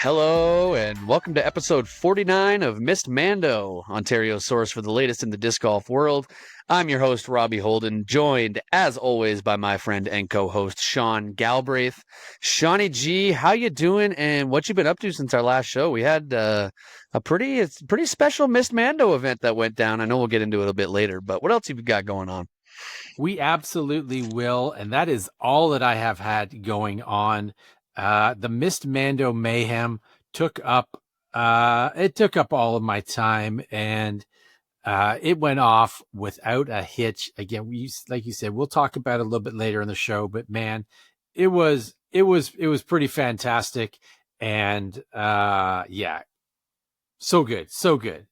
Hello and welcome to episode 49 of Missed Mando, Ontario's source for the latest in the disc golf world. I'm your host, Robbie Holden, joined as always by my friend and co-host, Sean Galbraith. Shawnee G, how you doing and what you been up to since our last show? We had a pretty special Missed Mando event that went down. I know we'll get into it a bit later, but what else have you got going on? We absolutely will, and that is all that I have had going on. The Missed Mando Mayhem took up all of my time, and it went off without a hitch. Again, like you said, we'll talk about it a little bit later in the show, but man, it was pretty fantastic, and yeah, so good, so good.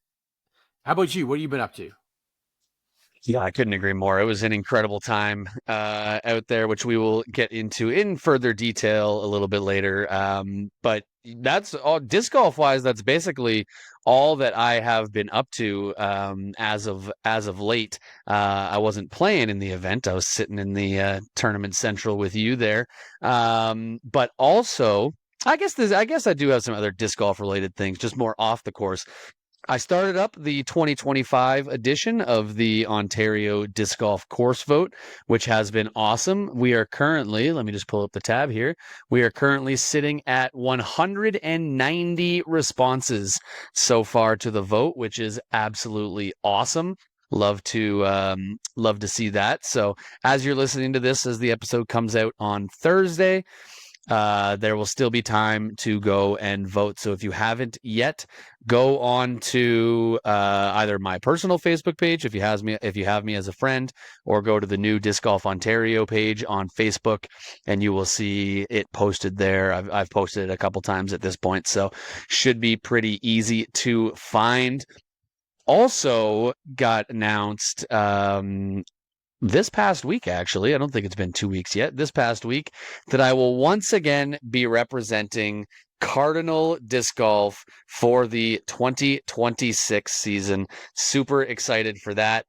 How about you? What have you been up to? Yeah, I couldn't agree more. It was an incredible time out there, which we will get into in further detail a little bit later. But that's all disc golf wise. That's basically all that I have been up to as of late. I wasn't playing in the event. I was sitting in the tournament central with you there. But also, I guess I do have some other disc golf related things, just more off the course. I started up the 2025 edition of the Ontario Disc Golf Course Vote, which has been awesome. We are currently, let me just pull up the tab here. We are currently sitting at 190 responses so far to the vote, which is absolutely awesome. Love to see that. So as you're listening to this, as the episode comes out on Thursday, there will still be time to go and vote. So if you haven't yet, go on to either my personal Facebook page if you have me as a friend, or go to the new Disc Golf Ontario page on Facebook, and you will see it posted there. I've posted it a couple times at this point, so should be pretty easy to find. Also got announced this past week, actually, I don't think it's been 2 weeks yet, this past week, that I will once again be representing Cardinal Disc Golf for the 2026 season. Super excited for that.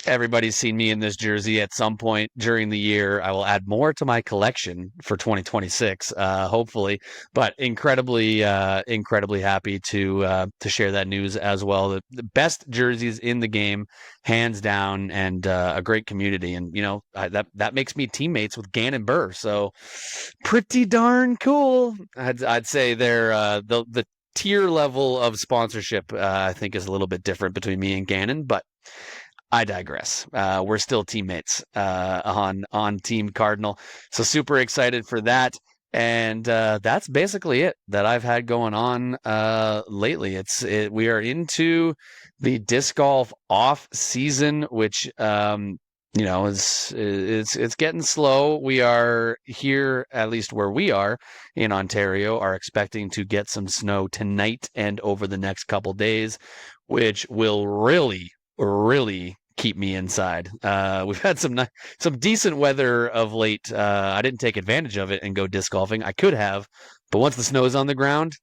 Everybody's seen me in this jersey at some point during the year. I will add more to my collection for 2026, hopefully. But incredibly happy to share that news as well. The best jerseys in the game, hands down, and a great community. And that makes me teammates with Gannon Burr, so pretty darn cool. I'd say they're the tier level of sponsorship. I think is a little bit different between me and Gannon, but I digress. We're still teammates on Team Cardinal, so super excited for that. And that's basically it that I've had going on lately. We are into the disc golf off season, which it's getting slow. We are here, at least where we are in Ontario, are expecting to get some snow tonight and over the next couple days, which will really keep me inside. We've had some decent weather of late. I didn't take advantage of it and go disc golfing. I could have, but once the snow's on the ground,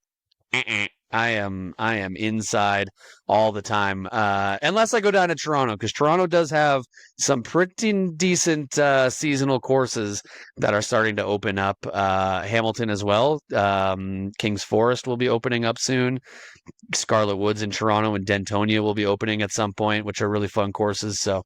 I am inside all the time, unless I go down to Toronto, because Toronto does have some pretty decent seasonal courses that are starting to open up. Hamilton as well. King's Forest will be opening up soon. Scarlet Woods in Toronto and Dentonia will be opening at some point, which are really fun courses. So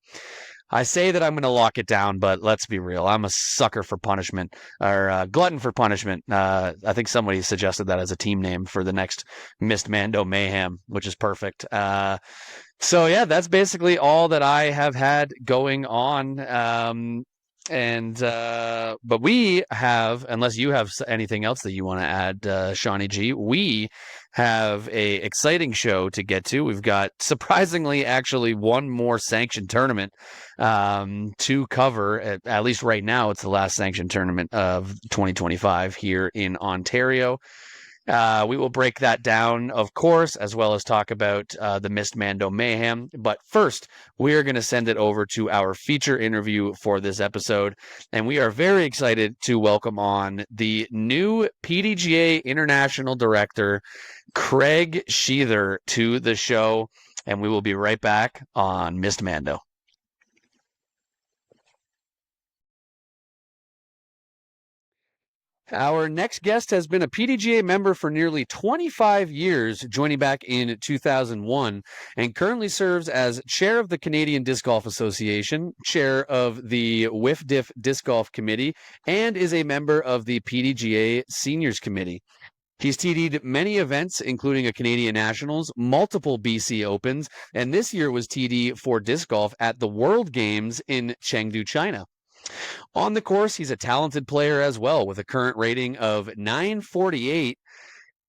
I say that I'm going to lock it down, but let's be real. I'm a sucker for punishment, or glutton for punishment. I think somebody suggested that as a team name for the next Missed Mando Mayhem, which is perfect. So yeah, that's basically all that I have had going on. But we have, unless you have anything else that you want to add, Shawnee G, we have a exciting show to get to. We've got, surprisingly, actually one more sanctioned tournament to cover. At least right now, it's the last sanctioned tournament of 2025 here in Ontario. We will break that down, of course, as well as talk about the Missed Mando Mayhem. But first, we are going to send it over to our feature interview for this episode. And we are very excited to welcome on the new PDGA International Director, Craig Sheather, to the show. And we will be right back on Missed Mando. Our next guest has been a PDGA member for nearly 25 years, joining back in 2001, and currently serves as chair of the Canadian Disc Golf Association, chair of the Whiff Diff Disc Golf Committee, and is a member of the PDGA Seniors Committee. He's TD'd many events, including a Canadian Nationals, multiple BC Opens, and this year was TD for disc golf at the World Games in Chengdu, China. On the course, he's a talented player as well, with a current rating of 948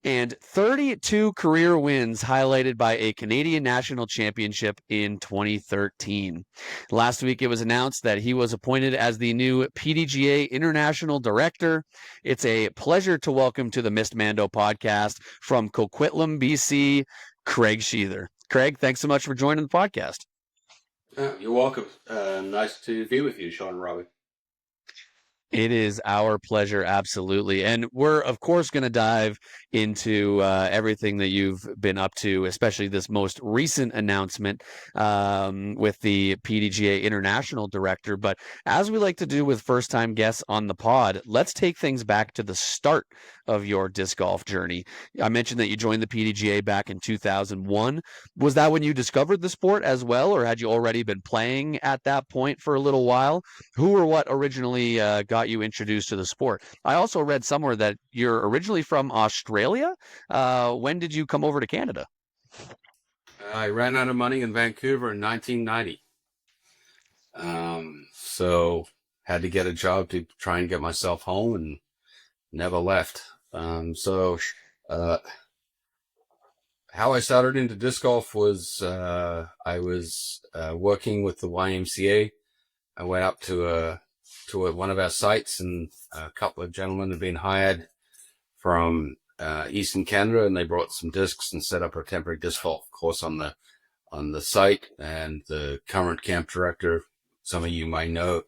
and 32 career wins, highlighted by a Canadian National Championship in 2013. Last week, it was announced that he was appointed as the new PDGA International Director. It's a pleasure to welcome to the Missed Mando podcast from Coquitlam, BC, Craig Sheather. Craig, thanks so much for joining the podcast. You're welcome. Nice to be with you, Sean and Robbie. It is our pleasure, absolutely. And we're, of course, going to dive into everything that you've been up to, especially this most recent announcement with the PDGA International Director. But as we like to do with first-time guests on the pod, let's take things back to the start of your disc golf journey. I mentioned that you joined the PDGA back in 2001. Was that when you discovered the sport as well, or had you already been playing at that point for a little while? Who or what originally got you introduced to the sport? I also read somewhere that you're originally from Australia. When did you come over to Canada? I ran out of money in Vancouver in 1990. So had to get a job to try and get myself home and never left. How I started into disc golf was I was working with the YMCA. I went up to one of our sites, and a couple of gentlemen had been hired from Eastern Canada, and they brought some discs and set up a temporary disc golf course on the site. And the current camp director, some of you might know,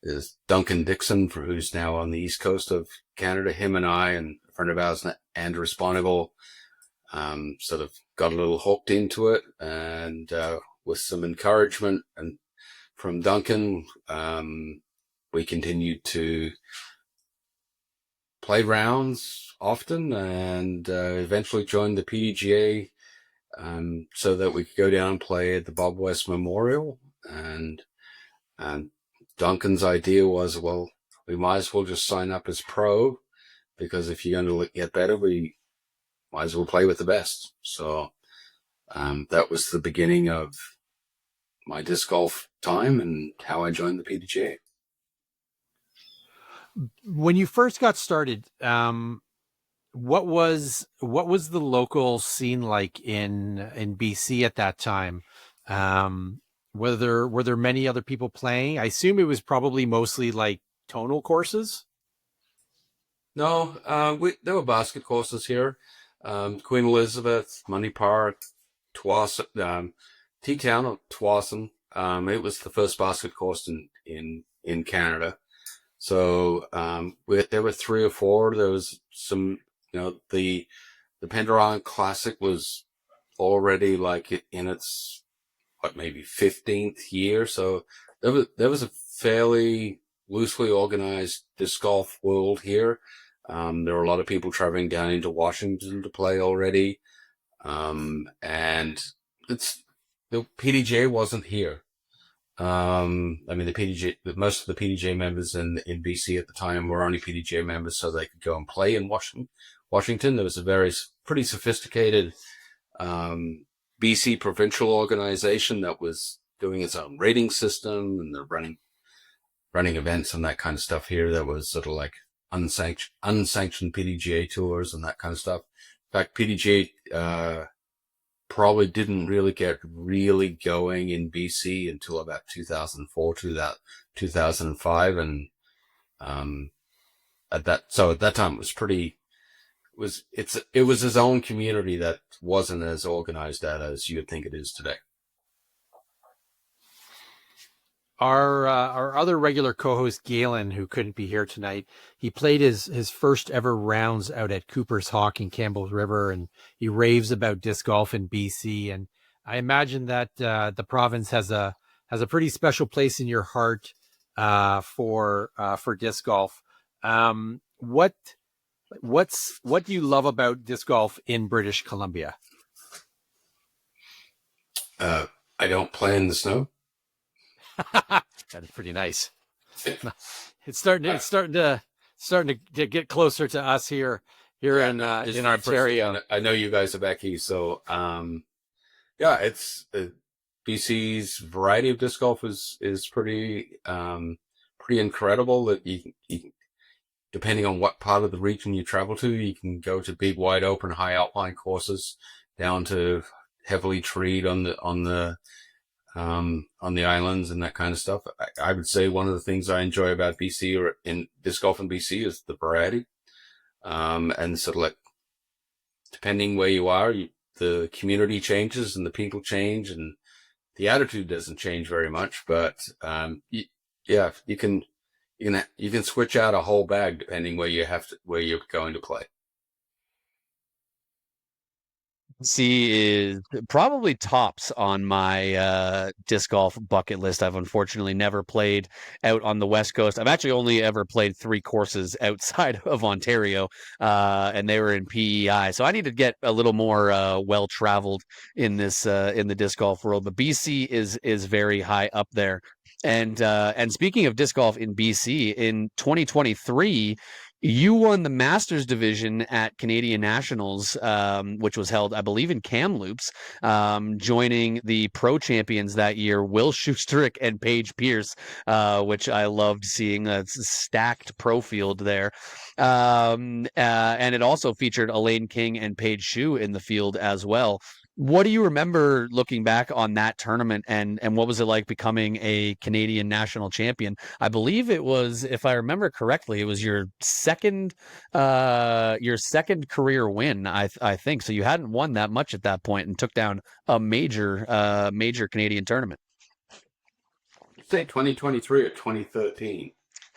is Duncan Dixon, who's now on the east coast of Canada. Him and I and a friend of ours, Andrew Sponival, sort of got a little hooked into it, and with some encouragement and from Duncan, we continued to play rounds often, and eventually joined the PDGA so that we could go down and play at the Bob West Memorial. And Duncan's idea was, well, we might as well just sign up as pro, because if you're going to get better, we might as well play with the best. So that was the beginning of my disc golf time and how I joined the PDGA. When you first got started, what was the local scene like in BC at that time? Were there many other people playing? I assume it was probably mostly like tonal courses. No, there were basket courses here. Queen Elizabeth, Money Park, Tsawwassen, T-Town or Tsawwassen. It was the first basket course in Canada. So there were 3 or 4. There was some, the Pendragon Classic was already like in its maybe 15th year. So there was a fairly loosely organized disc golf world here. There were a lot of people traveling down into Washington to play already. And the PDGA wasn't here. The PDGA, most of the PDGA members in BC at the time were only PDGA members so they could go and play in Washington. There was a pretty sophisticated, BC provincial organization that was doing its own rating system, and they're running events and that kind of stuff here. That was sort of like unsanctioned PDGA tours and that kind of stuff. In fact, PDGA, probably didn't really get going in BC until about 2004 to 2005. And, at that time it was it was his own community that wasn't as organized as you would think it is today. Our other regular co-host Galen, who couldn't be here tonight, he played his first ever rounds out at Cooper's Hawk in Campbell's River, and he raves about disc golf in BC. And I imagine that the province has a pretty special place in your heart for disc golf. what do you love about disc golf in British Columbia? I don't play in the snow. That is pretty nice. It's starting to get closer to us here in Ontario. I know you guys are back east, so yeah, it's BC's variety of disc golf is pretty incredible. That you depending on what part of the region you travel to, you can go to big, wide open, high alpine courses down to heavily treed on the islands and that kind of stuff. I would say one of the things I enjoy about BC or in disc golf in BC is the variety. And sort of like, depending where you are, the community changes and the people change and the attitude doesn't change very much, but, you can switch out a whole bag depending where you're going to play. Is probably tops on my disc golf bucket list. I've unfortunately never played out on the West Coast. I've actually only ever played 3 courses outside of Ontario, and they were in PEI. So I need to get a little more well-traveled in this in the disc golf world. But BC is very high up there. And speaking of disc golf in BC, in 2023, you won the Masters division at Canadian Nationals, which was held, I believe, in Kamloops, joining the pro champions that year, Will Schusterick and Paige Pierce, which I loved seeing a stacked pro field there. And it also featured Elaine King and Paige Shue in the field as well. What do you remember looking back on that tournament, and what was it like becoming a Canadian national champion? I believe it was, if I remember correctly, it was your second career win, I think. So you hadn't won that much at that point and took down a major Canadian tournament. Say 2023 or 2013?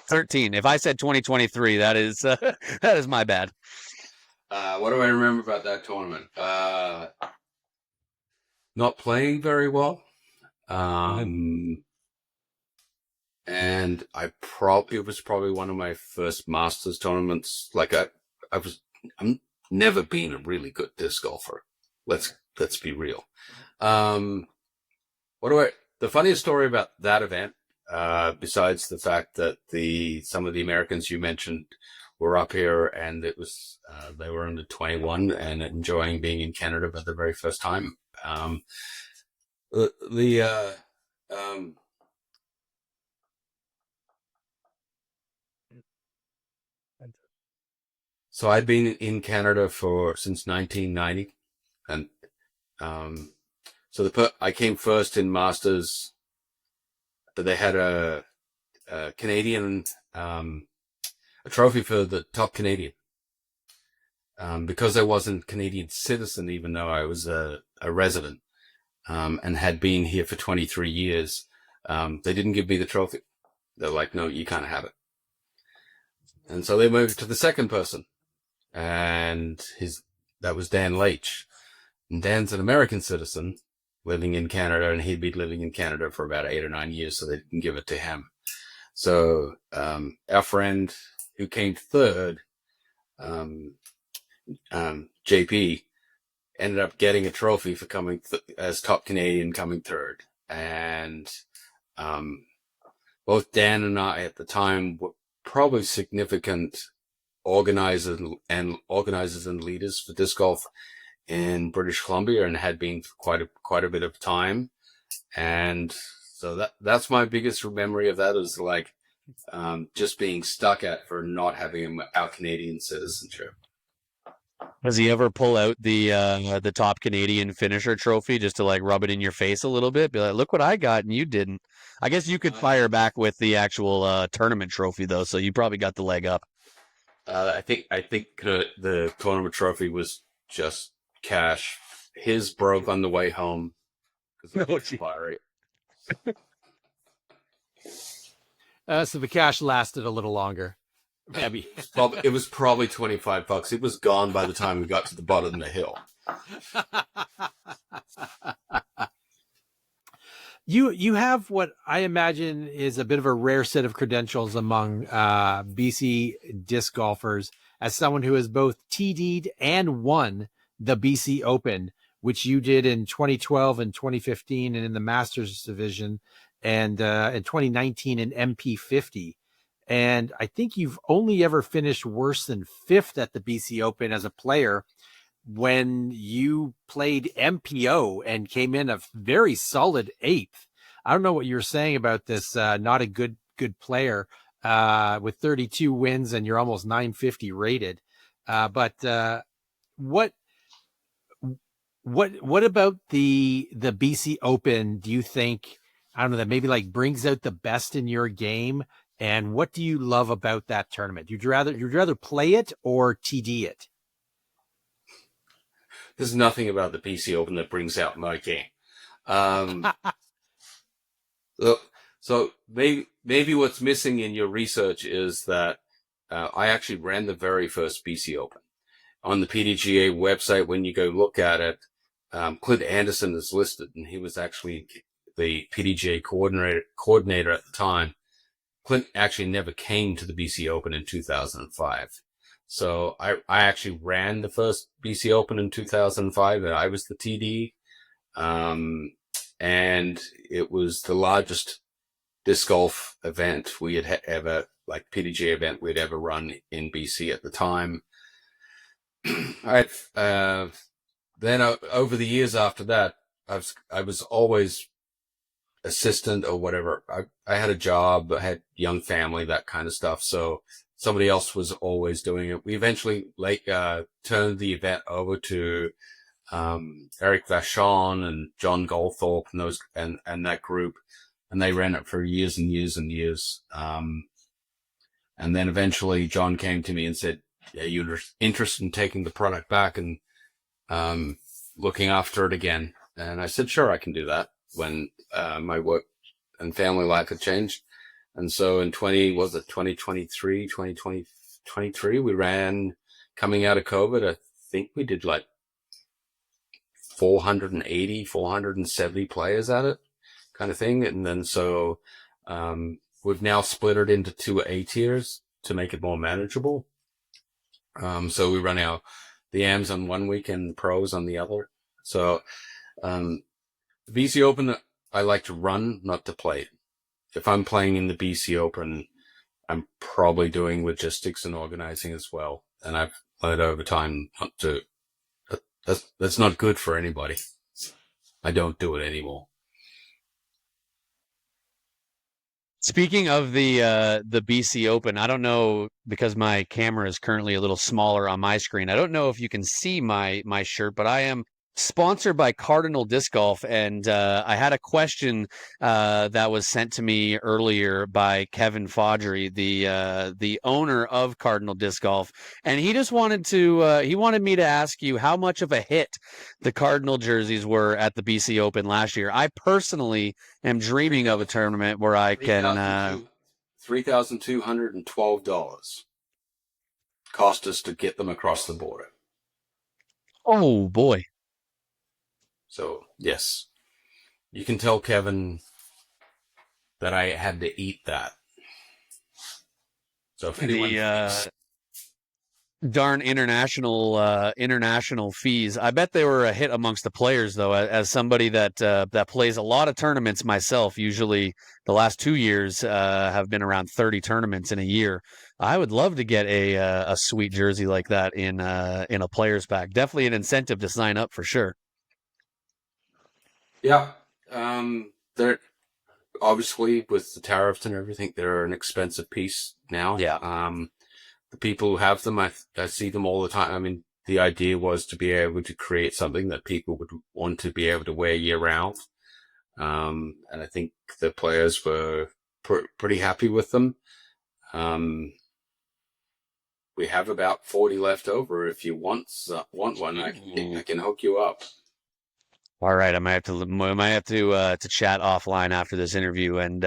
13. If I said 2023, that is my bad. What do I remember about that tournament? Not playing very well. And it was probably one of my first Masters tournaments. Like I'm never been a really good disc golfer. Let's be real. The funniest story about that event, besides the fact that some of the Americans you mentioned were up here and it was, they were under 21 and enjoying being in Canada for the very first time. So I'd been in Canada since 1990, and I came first in Masters. They had a Canadian a trophy for the top Canadian. Because I wasn't a Canadian citizen, even though I was a resident, and had been here for 23 years, they didn't give me the trophy. They're like, no, you can't have it. And so they moved to the second person, and that was Dan Leitch. And Dan's an American citizen living in Canada, and he'd been living in Canada for about 8 or 9 years, so they didn't give it to him. So our friend who came third, JP, ended up getting a trophy for coming as top Canadian, coming third. And both Dan and I at the time were probably significant organizers and leaders for disc golf in British Columbia, and had been for quite a bit of time. And so that's my biggest memory of that, is like just being stuck at for not having our Canadian citizenship. Does he ever pull out the top Canadian finisher trophy just to like rub it in your face a little bit? Be like, look what I got and you didn't. I guess you could fire back with the actual tournament trophy though, so you probably got the leg up. I think the tournament trophy was just cash. His broke on the way home because of expiry. So the cash lasted a little longer. Maybe. It was probably $25. It was gone by the time we got to the bottom of the hill. You have what I imagine is a bit of a rare set of credentials among BC disc golfers, as someone who has both TD'd and won the BC Open, which you did in 2012 and 2015, and in the Masters division, and in 2019 in MP50. And I think you've only ever finished worse than fifth at the BC Open as a player, when you played MPO and came in a very solid eighth. I don't know what you were saying about this, not a good player with 32 wins, and you're almost 950 rated. But what about the BC Open do you think, I don't know, that maybe like brings out the best in your game? And what do you love about that tournament? You'd rather play it or TD it? There's nothing about the BC Open that brings out my game. So maybe what's missing in your research is that I actually ran the very first BC Open. On the PDGA website, when you go look at it, Clint Anderson is listed, and he was actually the PDGA coordinator at the time. Clint actually never came to the BC Open in 2005. So I actually ran the first BC Open in 2005, and I was the TD. And it was the largest disc golf event we had ever, like PDGA event we'd ever run in BC at the time. Then over the years after that, I was always assistant or whatever. I had a job, I had young family, that kind of stuff. So somebody else was always doing it. We eventually turned the event over to Eric Vachon and John Goldthorpe and that group, and they ran it for years and years and years. And then eventually John came to me and said, "Yeah, you're interested in taking the product back and looking after it again?" And I said, "Sure, I can do that," when my work and family life had changed. And so in 2023, we ran, coming out of COVID, I think we did like 470 players at it, kind of thing. And then so we've now split it into two A tiers to make it more manageable. So we run the AMs on one week and the pros on the other. So the BC Open, I like to run, not to play. If I'm playing in the BC Open, I'm probably doing logistics and organizing as well. And I've learned over time not to. That's not good for anybody. I don't do it anymore. Speaking of the BC Open, I don't know, because my camera is currently a little smaller on my screen. I don't know if you can see my shirt, but I am sponsored by Cardinal Disc Golf, and I had a question that was sent to me earlier by Kevin Fodry, the owner of Cardinal Disc Golf, and he just wanted me to ask you how much of a hit the Cardinal jerseys were at the BC Open last year. I personally am dreaming of a tournament where I can $3,212 cost us to get them across the border. Oh boy. So, yes, you can tell Kevin that I had to eat that. So if anyone darn international fees. I bet they were a hit amongst the players, though. As somebody that plays a lot of tournaments myself, usually the last 2 years have been around 30 tournaments in a year. I would love to get a sweet jersey like that in a players pack. Definitely an incentive to sign up for sure. Yeah. They're obviously, with the tariffs and everything, they're an expensive piece now. Yeah. The people who have them, I see them all the time. I mean, the idea was to be able to create something that people would want to be able to wear year round. And I think the players were pretty happy with them. We have about 40 left over. If you want one, I can hook you up. All right, I might have to chat offline after this interview and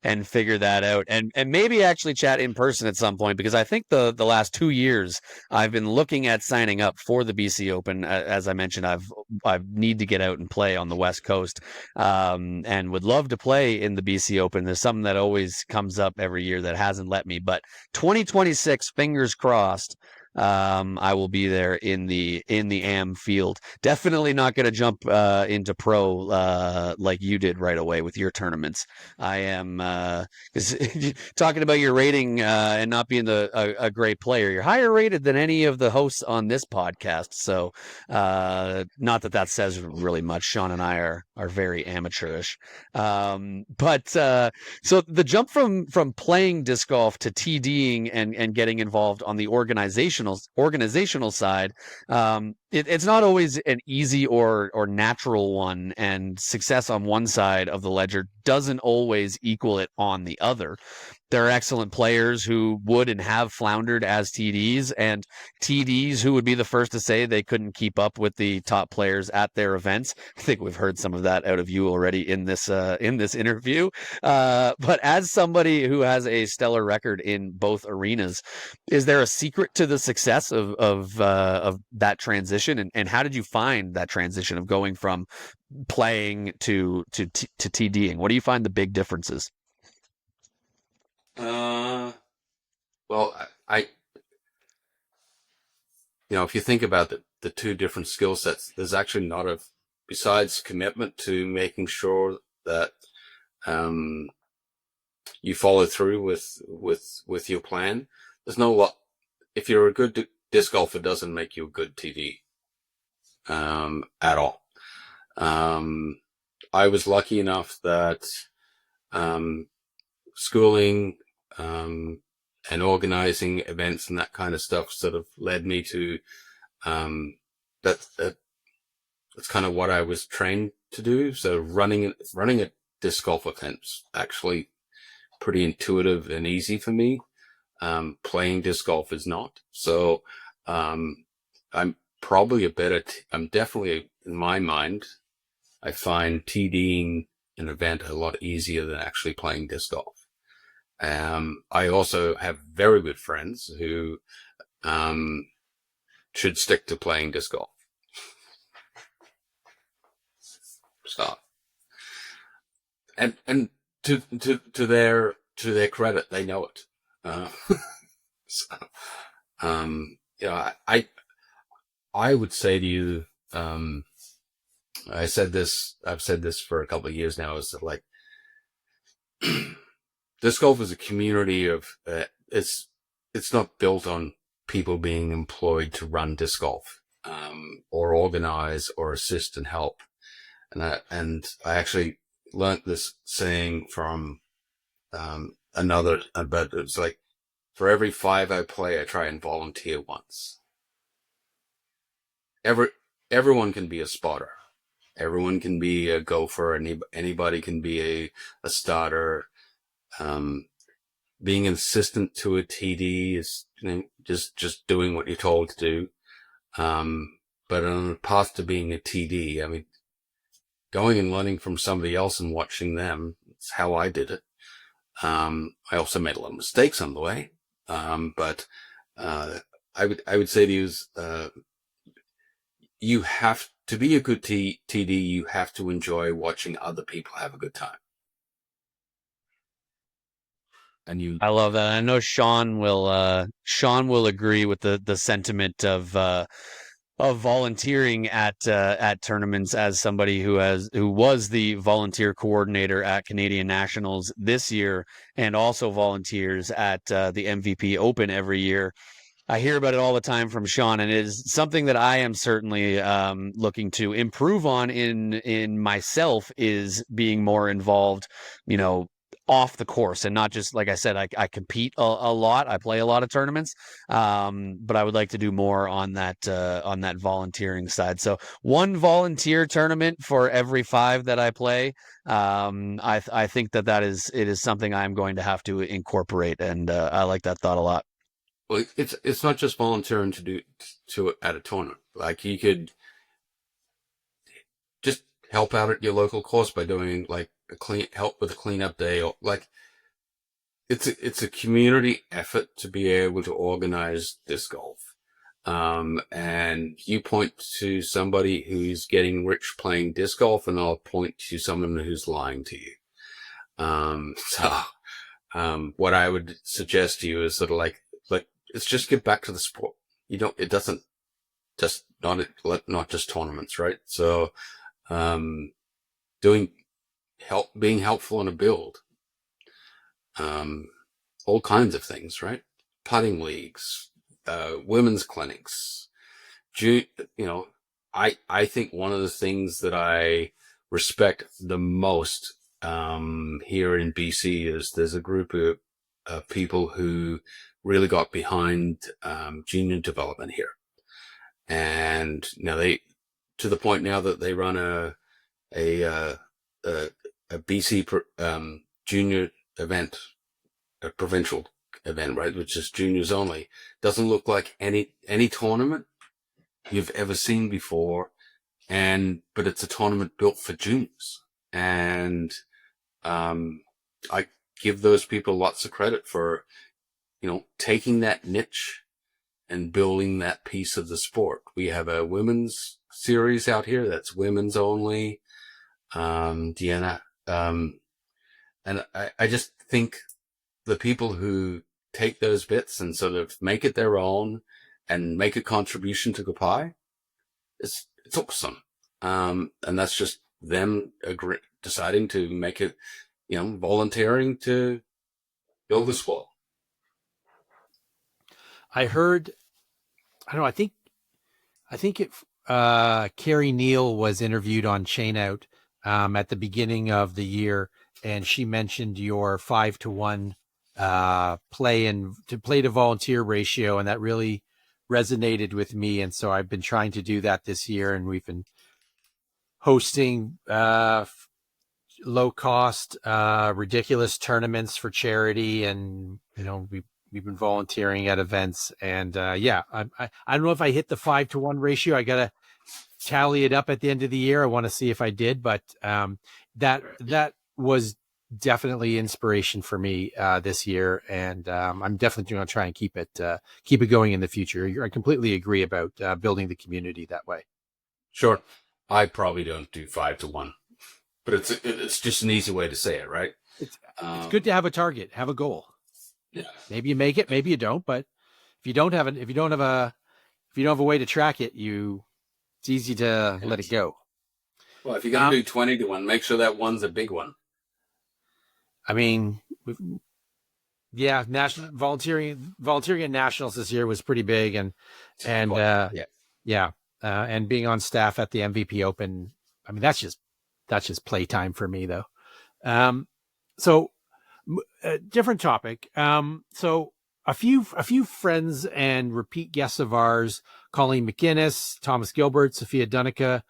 and figure that out, and maybe actually chat in person at some point, because I think the last 2 years I've been looking at signing up for the BC Open. As I mentioned, I need to get out and play on the West Coast, and would love to play in the BC Open. There's something that always comes up every year that hasn't let me, but 2026, fingers crossed. I will be there in the AM field. Definitely not going to jump into pro like you did right away with your tournaments. I am because talking about your rating and not being a great player, you're higher rated than any of the hosts on this podcast. So not that says really much. Sean and I are very amateurish. But so the jump from playing disc golf to TDing and getting involved on the organizational side, it's not always an easy or natural one, and success on one side of the ledger doesn't always equal it on the other. There are excellent players who would and have floundered as TDs, and TDs who would be the first to say they couldn't keep up with the top players at their events. I think we've heard some of that out of you already in this interview. But as somebody who has a stellar record in both arenas, is there a secret to the success of that transition? And how did you find that transition of going from playing to TDing? What do you find the big differences? Well, if you think about the two different skill sets, there's actually not besides commitment to making sure that you follow through with your plan. There's no lot. If you're a good disc golfer, doesn't make you a good TD at all. I was lucky enough that schooling and organizing events and that kind of stuff sort of led me to that's kind of what I was trained to do. So running a disc golf event's actually pretty intuitive and easy for me. Playing disc golf is not. So I'm probably I'm definitely, in my mind, I find TDing an event a lot easier than actually playing disc golf. I also have very good friends who should stick to playing disc golf. So, and to their credit, they know it. So, I would say to you, I've said this for a couple of years now, is that, like, disc golf is a community of, it's not built on people being employed to run disc golf, or organize or assist and help. And I actually learnt this saying from, but it's like, for every 5 I play, I try and volunteer once. Everyone can be a spotter. Everyone can be a gopher. Anybody can be a starter. Being an assistant to a TD is, just doing what you're told to do. But on the path to being a TD, I mean, going and learning from somebody else and watching them, it's how I did it. I also made a lot of mistakes on the way. But I would say to you, you have to be a good TD. You have to enjoy watching other people have a good time. And I love that. I know Sean will agree with the sentiment of volunteering at tournaments, as somebody who was the volunteer coordinator at Canadian Nationals this year, and also volunteers at the MVP Open every year. I hear about it all the time from Sean, and it is something that I am certainly looking to improve on in myself, is being more involved, off the course, and not just, like I said, I compete a lot. I play a lot of tournaments, but I would like to do more on that volunteering side. So one volunteer tournament for every 5 that I play. I think it is something I'm going to have to incorporate, and I like that thought a lot. Well, it's not just volunteering to at a tournament. Like, you could just help out at your local course by doing, like, help with a cleanup day, or, like, it's a community effort to be able to organize disc golf. And you point to somebody who's getting rich playing disc golf, and I'll point to someone who's lying to you. What I would suggest to you is sort of like, let's just get back to the sport. It doesn't just not just tournaments, right? So, being helpful in a build, all kinds of things, right? Putting leagues, women's clinics. I think one of the things that I respect the most here in BC is there's a group of people who really got behind junior development here, and now to the point now that they run a BC junior event, a provincial event, right, which is juniors only. Doesn't look like any tournament you've ever seen before, but it's a tournament built for juniors, and I give those people lots of credit for taking that niche and building that piece of the sport. We have a women's series out here that's women's only. Deanna, and I just think the people who take those bits and sort of make it their own and make a contribution to Gopai, it's awesome. And that's just them deciding to make it, volunteering to build the sport. I heard, I don't know, I think Carrie Neal was interviewed on Chain Out at the beginning of the year, and she mentioned your 5-to-1 play to volunteer ratio, and that really resonated with me. And so I've been trying to do that this year, and we've been hosting low cost, ridiculous tournaments for charity, and we've been volunteering at events. And I don't know if I hit the 5-to-1 ratio. I gotta tally it up at the end of the year. I want to see if I did, but that was definitely inspiration for me this year, and I'm definitely going to try and keep it going in the future. I completely agree about building the community that way. Sure, I probably don't do 5-to-1, but it's just an easy way to say it, right? It's good to have a target, have a goal. Yeah, maybe you make it, maybe you don't, but if you don't have a way to track it, it's easy to let it go. Well, if you're going to do 20-to-1, make sure that one's a big one. I mean, national volunteering at nationals this year was pretty big, and being on staff at the MVP Open. I mean, that's just playtime for me, though. So, different topic. So a few friends and repeat guests of ours, Colleen McInnes, Thomas Gilbert, Sophia Dunica,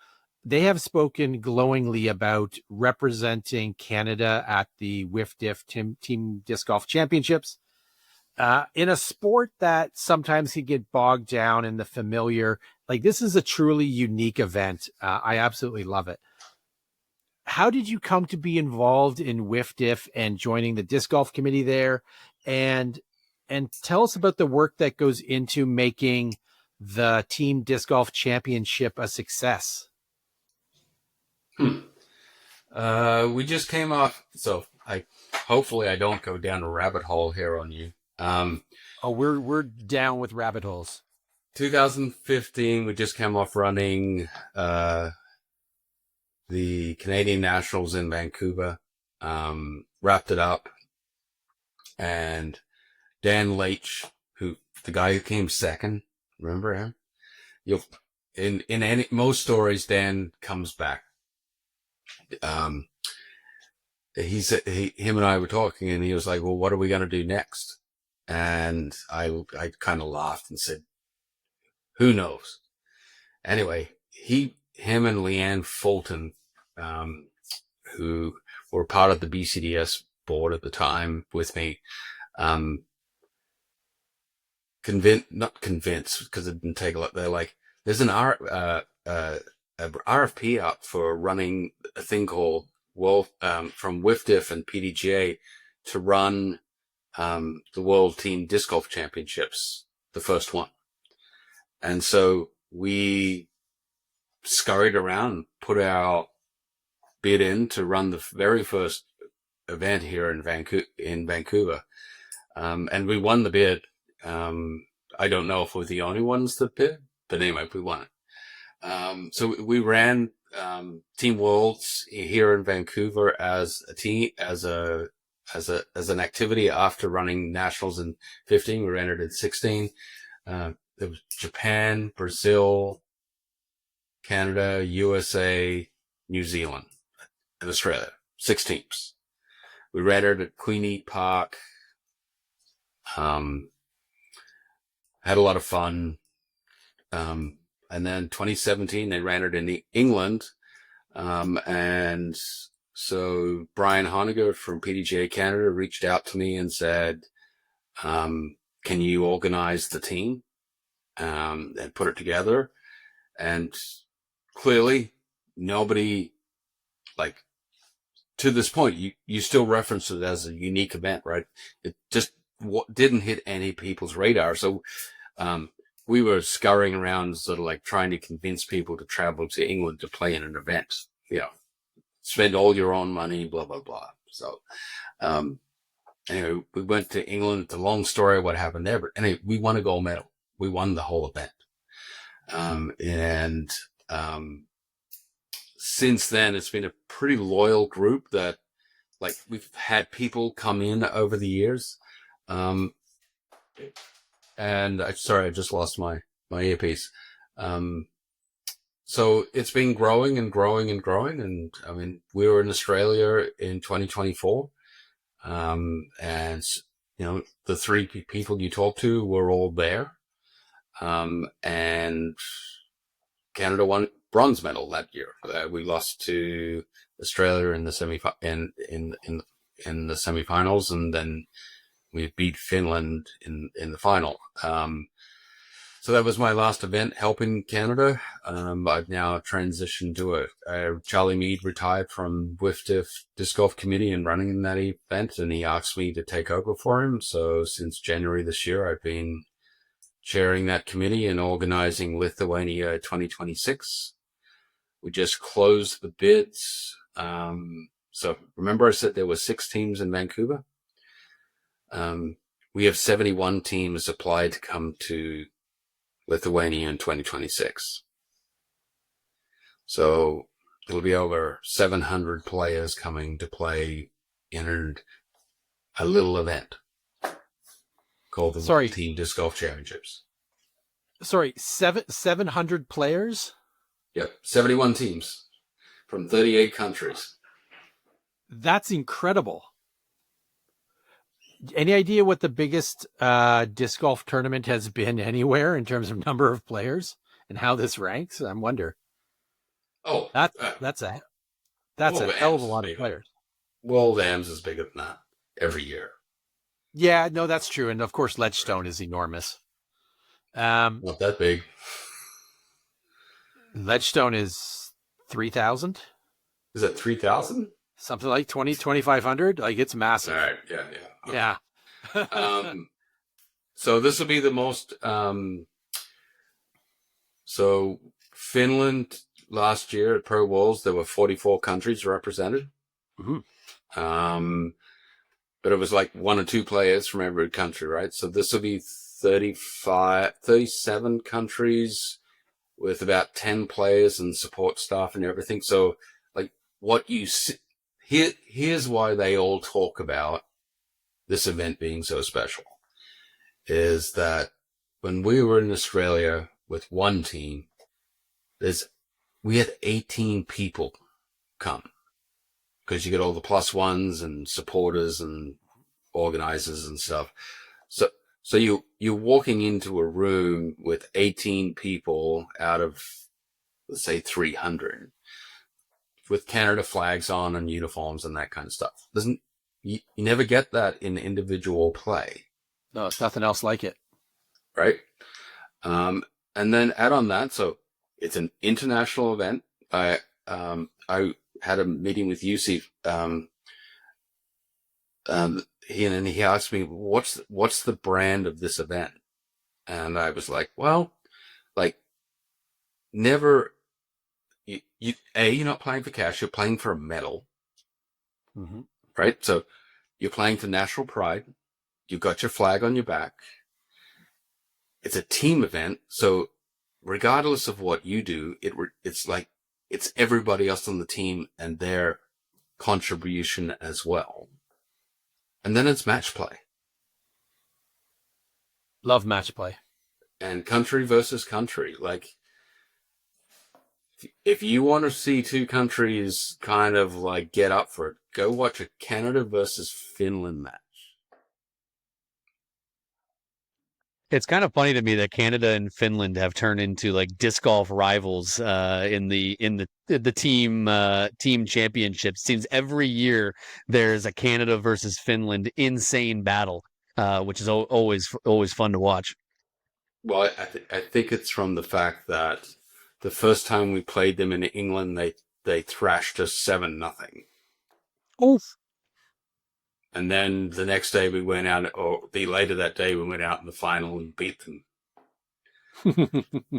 they have spoken glowingly about representing Canada at the WIFDIF Team Disc Golf Championships in a sport that sometimes can get bogged down in the familiar. Like, this is a truly unique event. I absolutely love it. How did you come to be involved in WIFDIF and joining the disc golf committee there? And tell us about the work that goes into making the Team Disc Golf Championship a success. We just came off, so hopefully I don't go down a rabbit hole here on you. We're down with rabbit holes. 2015, we just came off running the Canadian Nationals in Vancouver, wrapped it up, and Dan Leitch, the guy who came second, remember him? In most stories, Dan comes back. Him and I were talking, and he was like, well, what are we going to do next? And I kind of laughed and said, who knows? Anyway, him and Leanne Fulton, who were part of the BCDS board at the time with me, not convinced, because it didn't take a lot. They're like, there's an RFP up for running a thing called from WIFDIF and PDGA to run the World Team Disc Golf Championships, the first one. And so we scurried around, put our bid in to run the very first event here in Vancouver. And we won the bid. I don't know if we're the only ones that bid, but anyway, we won it. So we ran Team Worlds here in Vancouver as a team, as an activity after running nationals in 15. We entered in 16. There was Japan, Brazil, Canada, USA, New Zealand, and Australia. 6 teams. We rented at Queenie Park. Had a lot of fun. And then 2017, they ran it in England. And so Brian Honegger from PDGA Canada reached out to me and said, can you organize the team? And put it together. And clearly nobody, like, to this point, you still reference it as a unique event, right? It just didn't hit any people's radar. So, we were scurrying around sort of like trying to convince people to travel to England to play in an event, spend all your own money, blah, blah, blah. So, anyway, we went to England. It's a long story what happened there, but anyway, we won a gold medal. We won the whole event. Since then, it's been a pretty loyal group that, like, we've had people come in over the years. And sorry, I just lost my earpiece. So it's been growing and growing and growing. And I mean, we were in Australia in 2024. And the 3 people you talked to were all there. And Canada won bronze medal that year. We lost to Australia in the in the semifinals, and then we beat Finland in the final. So that was my last event helping Canada. I've now transitioned to Charlie Mead retired from WIFDIF Disc Golf Committee and running in that event, and he asked me to take over for him. So since January this year, I've been chairing that committee and organizing Lithuania 2026. We just closed the bids. So remember I said there were 6 teams in Vancouver? We have 71 teams applied to come to Lithuania in 2026. So it'll be over 700 players coming to play in a little event called the Team Disc Golf Championships. Sorry, 700 players? Yep, 71 teams from 38 countries. That's incredible. Any idea what the biggest disc golf tournament has been anywhere in terms of number of players and how this ranks? I wonder. Oh, that's a hell of a lot of players. World Ams is bigger than that every year. Yeah, no, that's true. And of course, Ledgestone is enormous. Not that big. Ledgestone is 3,000. Is that 3,000? Something like 2,500. Like, it's massive. All right. Yeah. Okay. Yeah. So this will be the most. So Finland last year at Pro Worlds, there were 44 countries represented. Mm-hmm. But it was like 1 or 2 players from every country, right? So this will be 37 countries with about 10 players and support staff and everything. So, like, what you see, here's why they all talk about this event being so special, is that when we were in Australia with one team, we had 18 people come, because you get all the +1s and supporters and organizers and stuff. So you're walking into a room with 18 people out of, let's say, 300 with Canada flags on and uniforms and that kind of stuff. You never get that in individual play. No, it's nothing else like it. Right? And then add on that, so it's an international event. I had a meeting with Yusuf. he asked me, what's the brand of this event? And I was like, well, like, never, you're not playing for cash, you're playing for a medal, right? So you're playing for national pride. You've got your flag on your back. It's a team event. So regardless of what you do, it's like, it's everybody else on the team and their contribution as well. And then it's match play. Love match play. And country versus country. Like, if you want to see two countries kind of like get up for it, go watch a Canada versus Finland match. It's kind of funny to me that Canada and Finland have turned into like disc golf rivals in the team championships. Seems every year there's a Canada versus Finland insane battle, which is always fun to watch. Well, I think it's from the fact that the first time we played them in England, they thrashed us 7-0. Oh. And then the next day we went out, or later that day we went out in the final and beat them.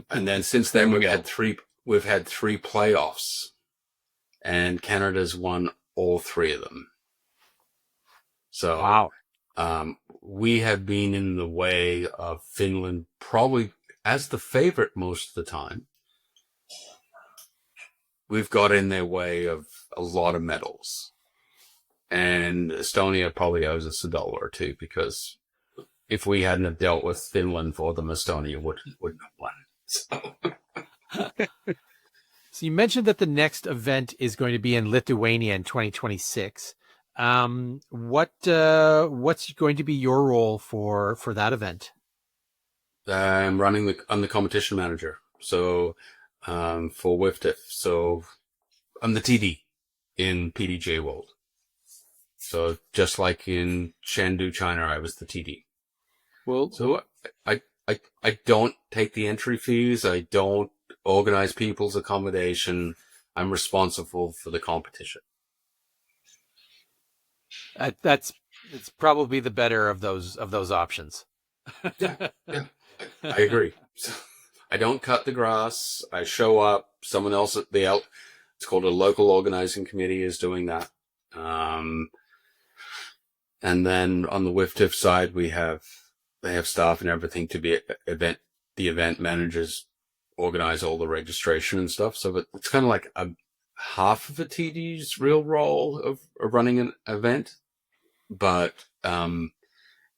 And then since then we've had three playoffs, and Canada's won all 3 of them. So wow, we have been in the way of Finland probably as the favorite most of the time. We've got in their way of a lot of medals. And Estonia probably owes us $1 or $2, because if we hadn't have dealt with Finland for them, Estonia wouldn't have won. So. So you mentioned that the next event is going to be in Lithuania in 2026. What's going to be your role for that event? I'm the competition manager. So for WIFTIF. So I'm the TD in PDGA World. So just like in Chengdu, China, I was the TD. Well, so I don't take the entry fees. I don't organize people's accommodation. I'm responsible for the competition. It's probably the better of those options. Yeah, I agree. So, I don't cut the grass. I show up. Someone else it's called a local organizing committee, is doing that. And then on the WIFTIF side, they have staff and everything to be the event managers organize all the registration and stuff. So it's kind of like half of a TD's real role of running an event. But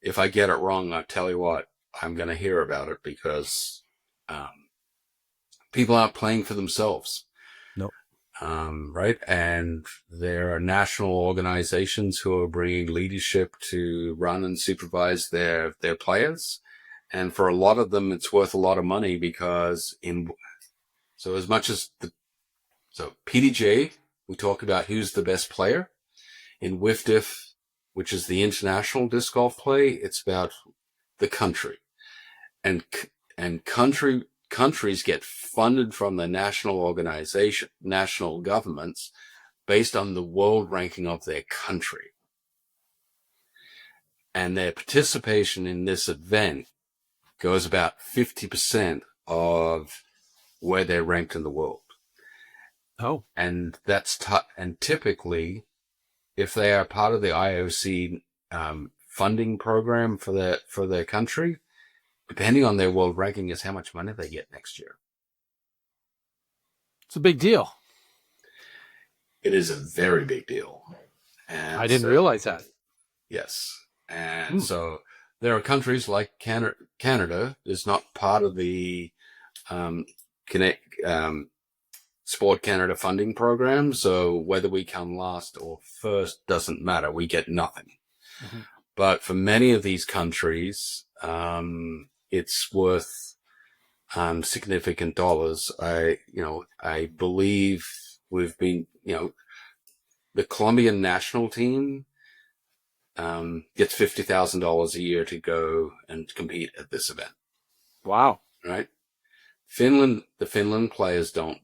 if I get it wrong, I tell you what, I'm going to hear about it, because people aren't playing for themselves. Nope. Right? And there are national organizations who are bringing leadership to run and supervise their players. And for a lot of them, it's worth a lot of money, because as much as PDGA, we talk about who's the best player. In WIFTIF, which is the international disc golf play, it's about the country. And countries get funded from the national governments based on the world ranking of their country. And their participation in this event goes about 50% of where they're ranked in the world. Oh. And and typically, if they are part of the IOC funding program for their country, depending on their world ranking, is how much money they get next year. It's a big deal. It is a very big deal. And I didn't realize that. Yes. And so there are countries like Canada is not part of the Sport Canada funding program. So whether we come last or first doesn't matter. We get nothing. Mm-hmm. But for many of these countries, it's worth significant dollars. I believe we've been, the Colombian national team gets $50,000 a year to go and compete at this event. Wow. Right? The Finland players don't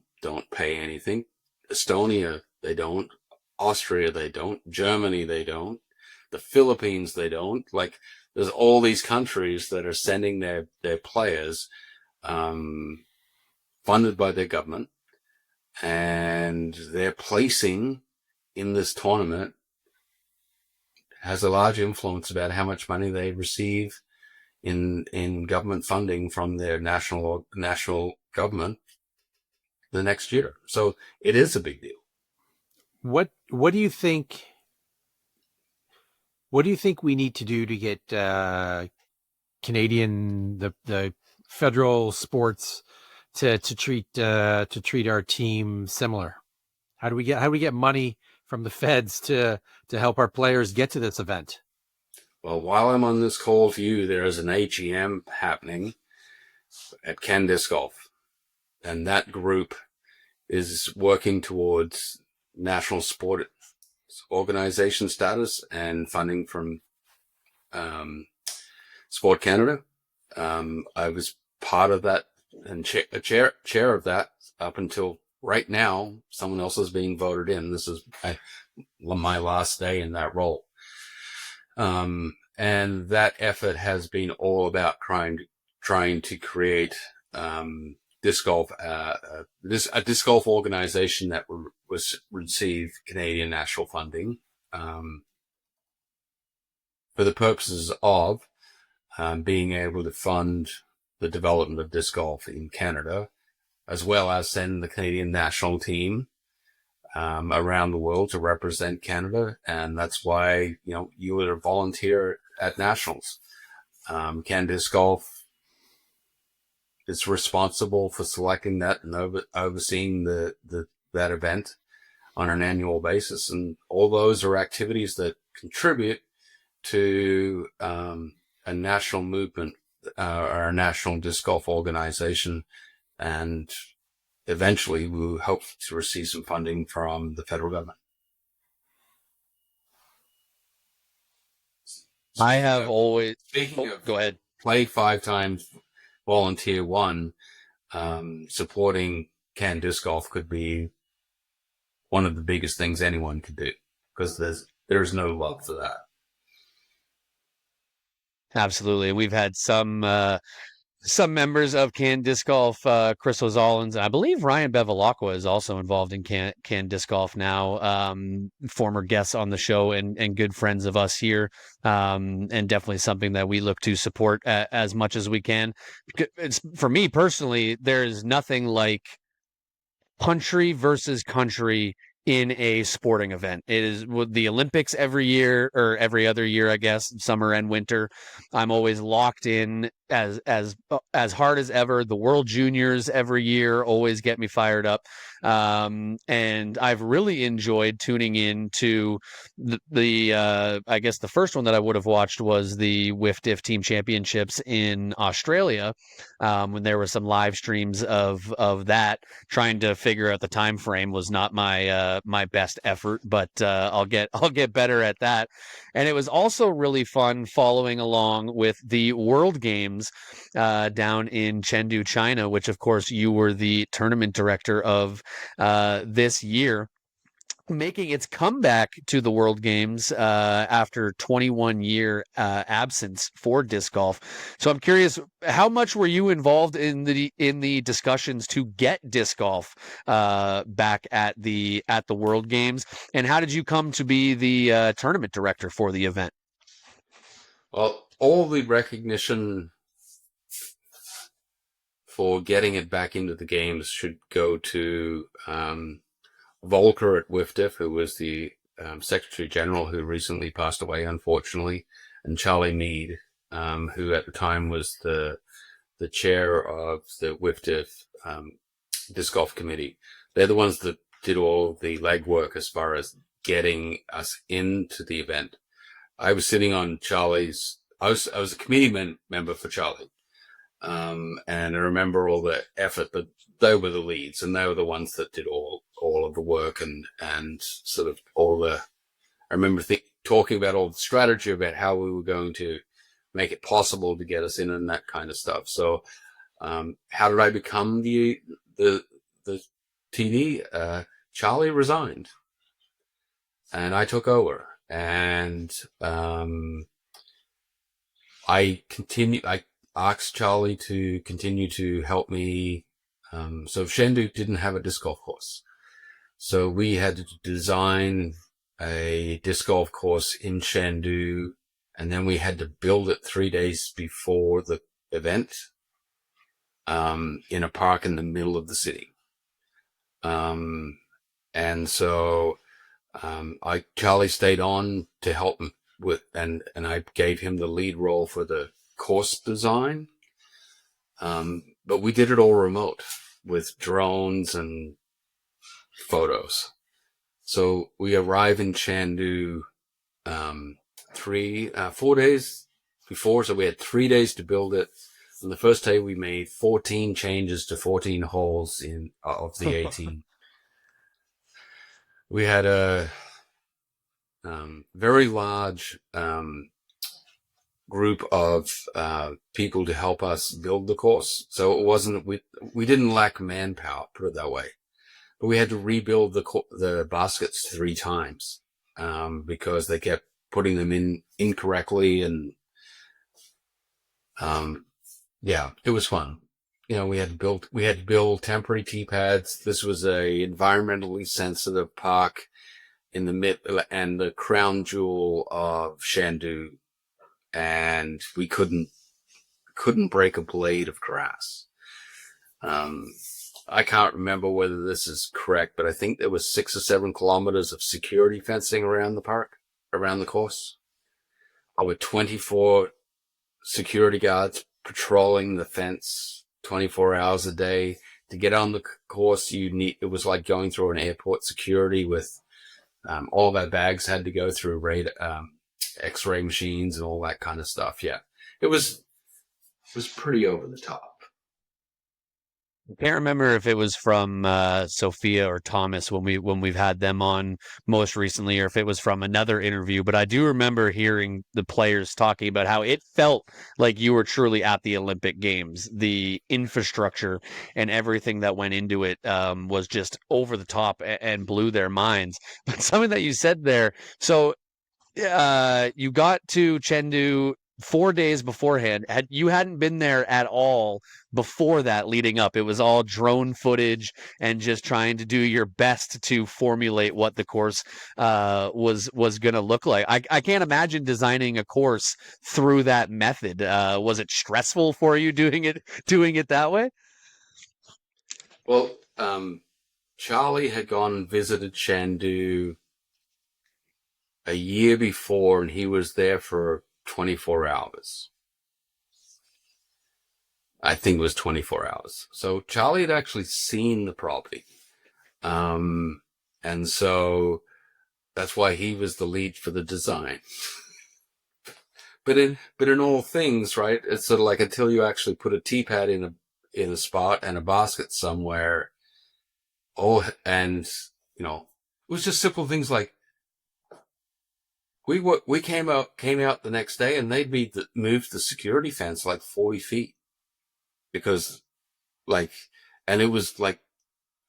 pay anything. Estonia, they don't. Austria, they don't. Germany, they don't. The Philippines, they don't. Like, there's all these countries that are sending their players, funded by their government, and their placing in this tournament has a large influence about how much money they receive in government funding from their national government the next year. So it is a big deal. What do you think? What do you think we need to do to get Canadian the federal sports to treat our team similar? How do we get money from the feds to help our players get to this event? Well, while I'm on this call to you, there is an AGM happening at Can Disc Golf, and that group is working towards national sport organization status and funding from Sport Canada. I was part of that and chair of that up until right now. Someone else is being voted in. This is my last day in that role. And that effort has been all about trying to create disc golf, a disc golf organization that was receive Canadian national funding for the purposes of being able to fund the development of disc golf in Canada, as well as send the Canadian national team around the world to represent Canada. And that's why, you would volunteer at nationals. Can Disc Golf is responsible for selecting that and overseeing that event on an annual basis. And all those are activities that contribute to a national movement, or a national disc golf organization. And eventually we hope to receive some funding from the federal government. I have always... Speaking of... Go ahead. Play 5 times, volunteer 1, supporting Can Disc Golf could be one of the biggest things anyone could do, because there's no love for that. Absolutely. We've had some members of Can Disc Golf, Chris O'Zolins, and I believe Ryan Bevilacqua is also involved in Can Disc Golf now, former guests on the show and good friends of us here, and definitely something that we look to support as much as we can. It's, for me personally, there's nothing like country versus country in a sporting event. It is with the Olympics every year, or every other year, I guess, summer and winter. I'm always locked in as hard as ever. The World Juniors every year always get me fired up. And I've really enjoyed tuning in to the I guess the first one that I would have watched was the WIFDIF Team Championships in Australia, when there were some live streams of that. Trying to figure out the time frame was not my best effort, but I'll get better at that. And it was also really fun following along with the World Games down in Chengdu, China, which of course you were the tournament director of this year, making its comeback to the World Games after 21-year absence for disc golf. So I'm curious, how much were you involved in the discussions to get disc golf back at the World Games, and how did you come to be the tournament director for the event? Well, all the recognition for getting it back into the games should go to Volker at WIFDIF, who was the Secretary General, who recently passed away, unfortunately, and Charlie Mead, who at the time was the chair of the WIFDIF Disc Golf Committee. They're the ones that did all the legwork as far as getting us into the event. I was sitting on Charlie's... I was a committee member for Charlie. And I remember all the effort, but they were the leads, and they were the ones that did all of the work and sort of all the... I remember talking about all the strategy about how we were going to make it possible to get us in and that kind of stuff. So, how did I become the TD? Charlie resigned, and I took over. and I asked Charlie to continue to help me. So Shendu didn't have a disc golf course, so we had to design a disc golf course in Shendu, and then we had to build it 3 days before the event, in a park in the middle of the city. And so, Charlie stayed on to help him with, and I gave him the lead role for the course design. But we did it all remote with drones and photos. So we arrive in Chandu, 4 days before. So we had 3 days to build it. On the first day, we made 14 changes to 14 holes of the 18. We had a very large group of people to help us build the course. So it wasn't, we didn't lack manpower, put it that way. But we had to rebuild the baskets 3 times because they kept putting them in incorrectly, and yeah, it was fun. We had to build temporary tee pads. This was a environmentally sensitive park in the mid and the crown jewel of Shendu, and we couldn't break a blade of grass. I can't remember whether this is correct, but I think there was 6 or 7 kilometers of security fencing around the park, around the course, with 24 security guards patrolling the fence 24 hours a day. To get on the course, it was like going through an airport security with, all of our bags had to go through x-ray machines and all that kind of stuff. Yeah. It was pretty over the top. I can't remember if it was from Sophia or Thomas when we've had them on most recently, or if it was from another interview. But I do remember hearing the players talking about how it felt like you were truly at the Olympic Games. The infrastructure and everything that went into it was just over the top and blew their minds. But something that you said there, so you got to Chengdu 4 days beforehand. You hadn't been there at all before that leading up. It was all drone footage and just trying to do your best to formulate what the course was going to look like. I can't imagine designing a course through that method. Was it stressful for you doing it that way? Well, Charlie had gone and visited Chengdu a year before, and he was there for 24 hours. I think it was 24 hours. So Charlie had actually seen the property. And so that's why he was the lead for the design. But in all things, right, it's sort of like until you actually put a tee pad in a spot and a basket somewhere. And it was just simple things like we came out the next day, and they'd moved the security fence like 40 feet because and it was like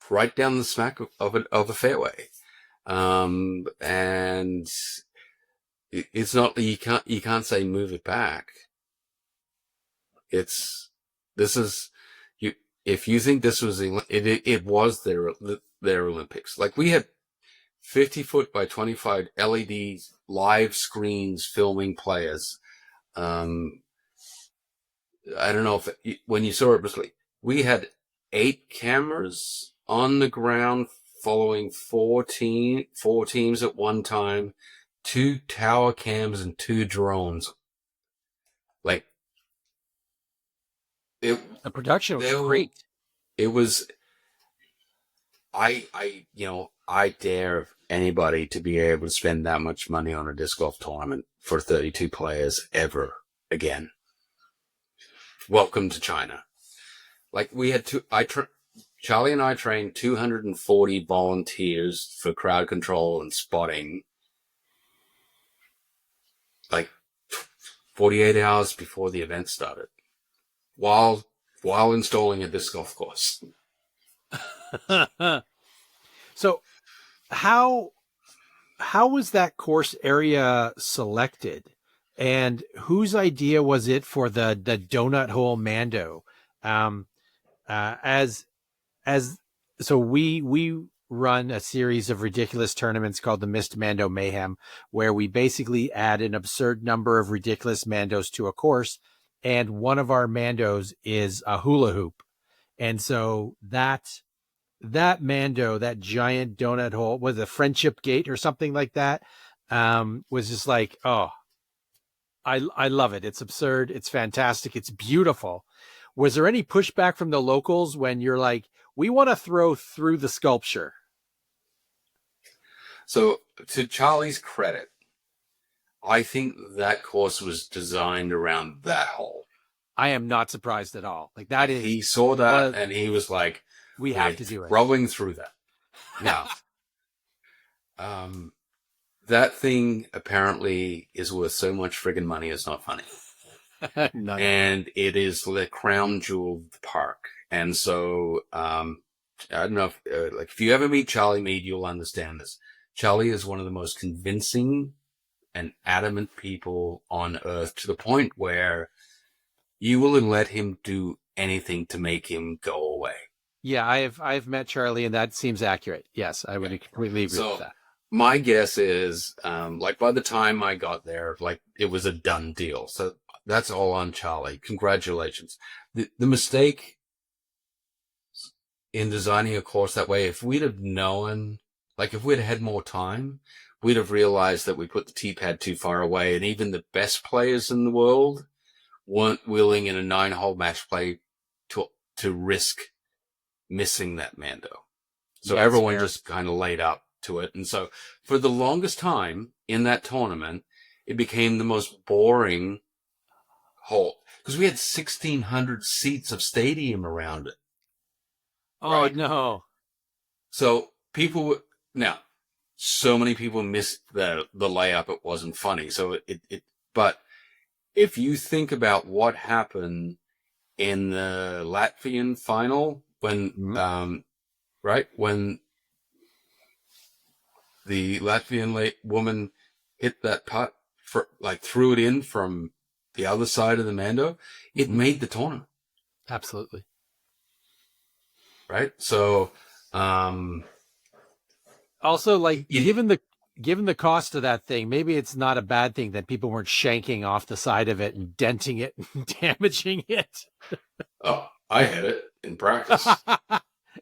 right down the smack of a fairway. And it's not that you can't say move it back. If you think this was it was their Olympics. Like we had 50-foot by 25 LED live screens filming players. I don't know when you saw it, we had 8 cameras on the ground following 4 teams at one time, 2 tower cams and 2 drones. Like the production was great. It was. I dare anybody to be able to spend that much money on a disc golf tournament for 32 players ever again. Welcome to China. Like we had Charlie and I trained 240 volunteers for crowd control and spotting, like 48 hours before the event started, while installing a disc golf course. So how how was that course area selected, and whose idea was it for the donut hole Mando? Um, as so we run a series of ridiculous tournaments called the Missed Mando Mayhem, where we basically add an absurd number of ridiculous Mandos to a course, and one of our Mandos is a hula hoop, and so that Mando, that giant donut hole, was a friendship gate or something like that, was just like, oh, I love it. It's absurd. It's fantastic. It's beautiful. Was there any pushback from the locals when you're like, we want to throw through the sculpture? So, to Charlie's credit, I think that course was designed around that hole. I am not surprised at all. Like, that is, he saw that and he was like, we have to do it. Rolling through that. Now, that thing apparently is worth so much friggin' money, it's not funny. And it is the crown jewel of the park. And so, I don't know if you ever meet Charlie Mead, you'll understand this. Charlie is one of the most convincing and adamant people on earth, to the point where you will let him do anything to make him go away. Yeah, I've met Charlie, and that seems accurate. Yes, I would completely agree with that. My guess is, by the time I got there, it was a done deal. So that's all on Charlie. Congratulations. The mistake in designing a course that way, if we'd have known, if we'd had more time, we'd have realized that we put the T-pad too far away, and even the best players in the world weren't willing in a 9-hole match play to risk missing that Mando. So everyone just kind of laid up to it. And so for the longest time in that tournament, it became the most boring hole, because we had 1,600 seats of stadium around it. Oh, right? No. So so many people missed the layup. It wasn't funny. So but if you think about what happened in the Latvian final, when, when the Latvian woman hit that putt, threw it in from the other side of the Mando, it made the tournament. Absolutely. Right. So, also, given the cost of that thing, maybe it's not a bad thing that people weren't shanking off the side of it and denting it and damaging it. Oh, I had it in practice.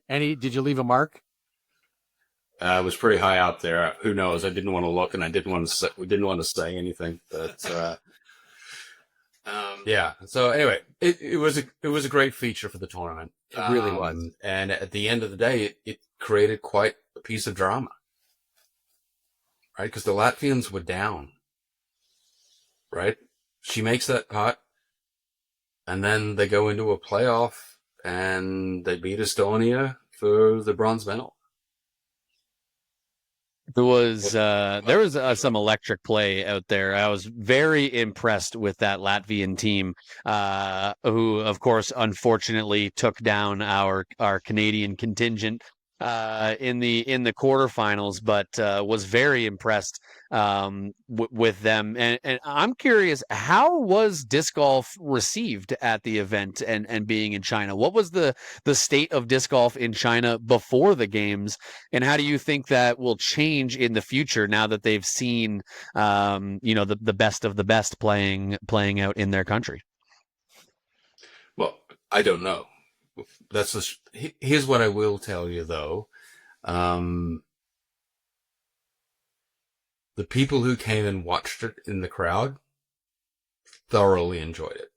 Did you leave a mark? It was pretty high out there. Who knows? I didn't want to look, and I didn't want to say anything. But yeah. So anyway, it was a great feature for the tournament. It really was. And at the end of the day, it created quite a piece of drama, right? Because the Latvians were down, right? She makes that putt, and then they go into a playoff, and they beat Estonia for the bronze medal. There was some electric play out there. I was very impressed with that Latvian team, who, of course, unfortunately took down our Canadian contingent in the quarterfinals, but was very impressed with them. And I'm curious, how was disc golf received at the event and being in China? What was the state of disc golf in China before the games, and how do you think that will change in the future now that they've seen the best of the best playing out in their country? Well, I don't know. Here's what I will tell you, though. The people who came and watched it in the crowd thoroughly enjoyed it.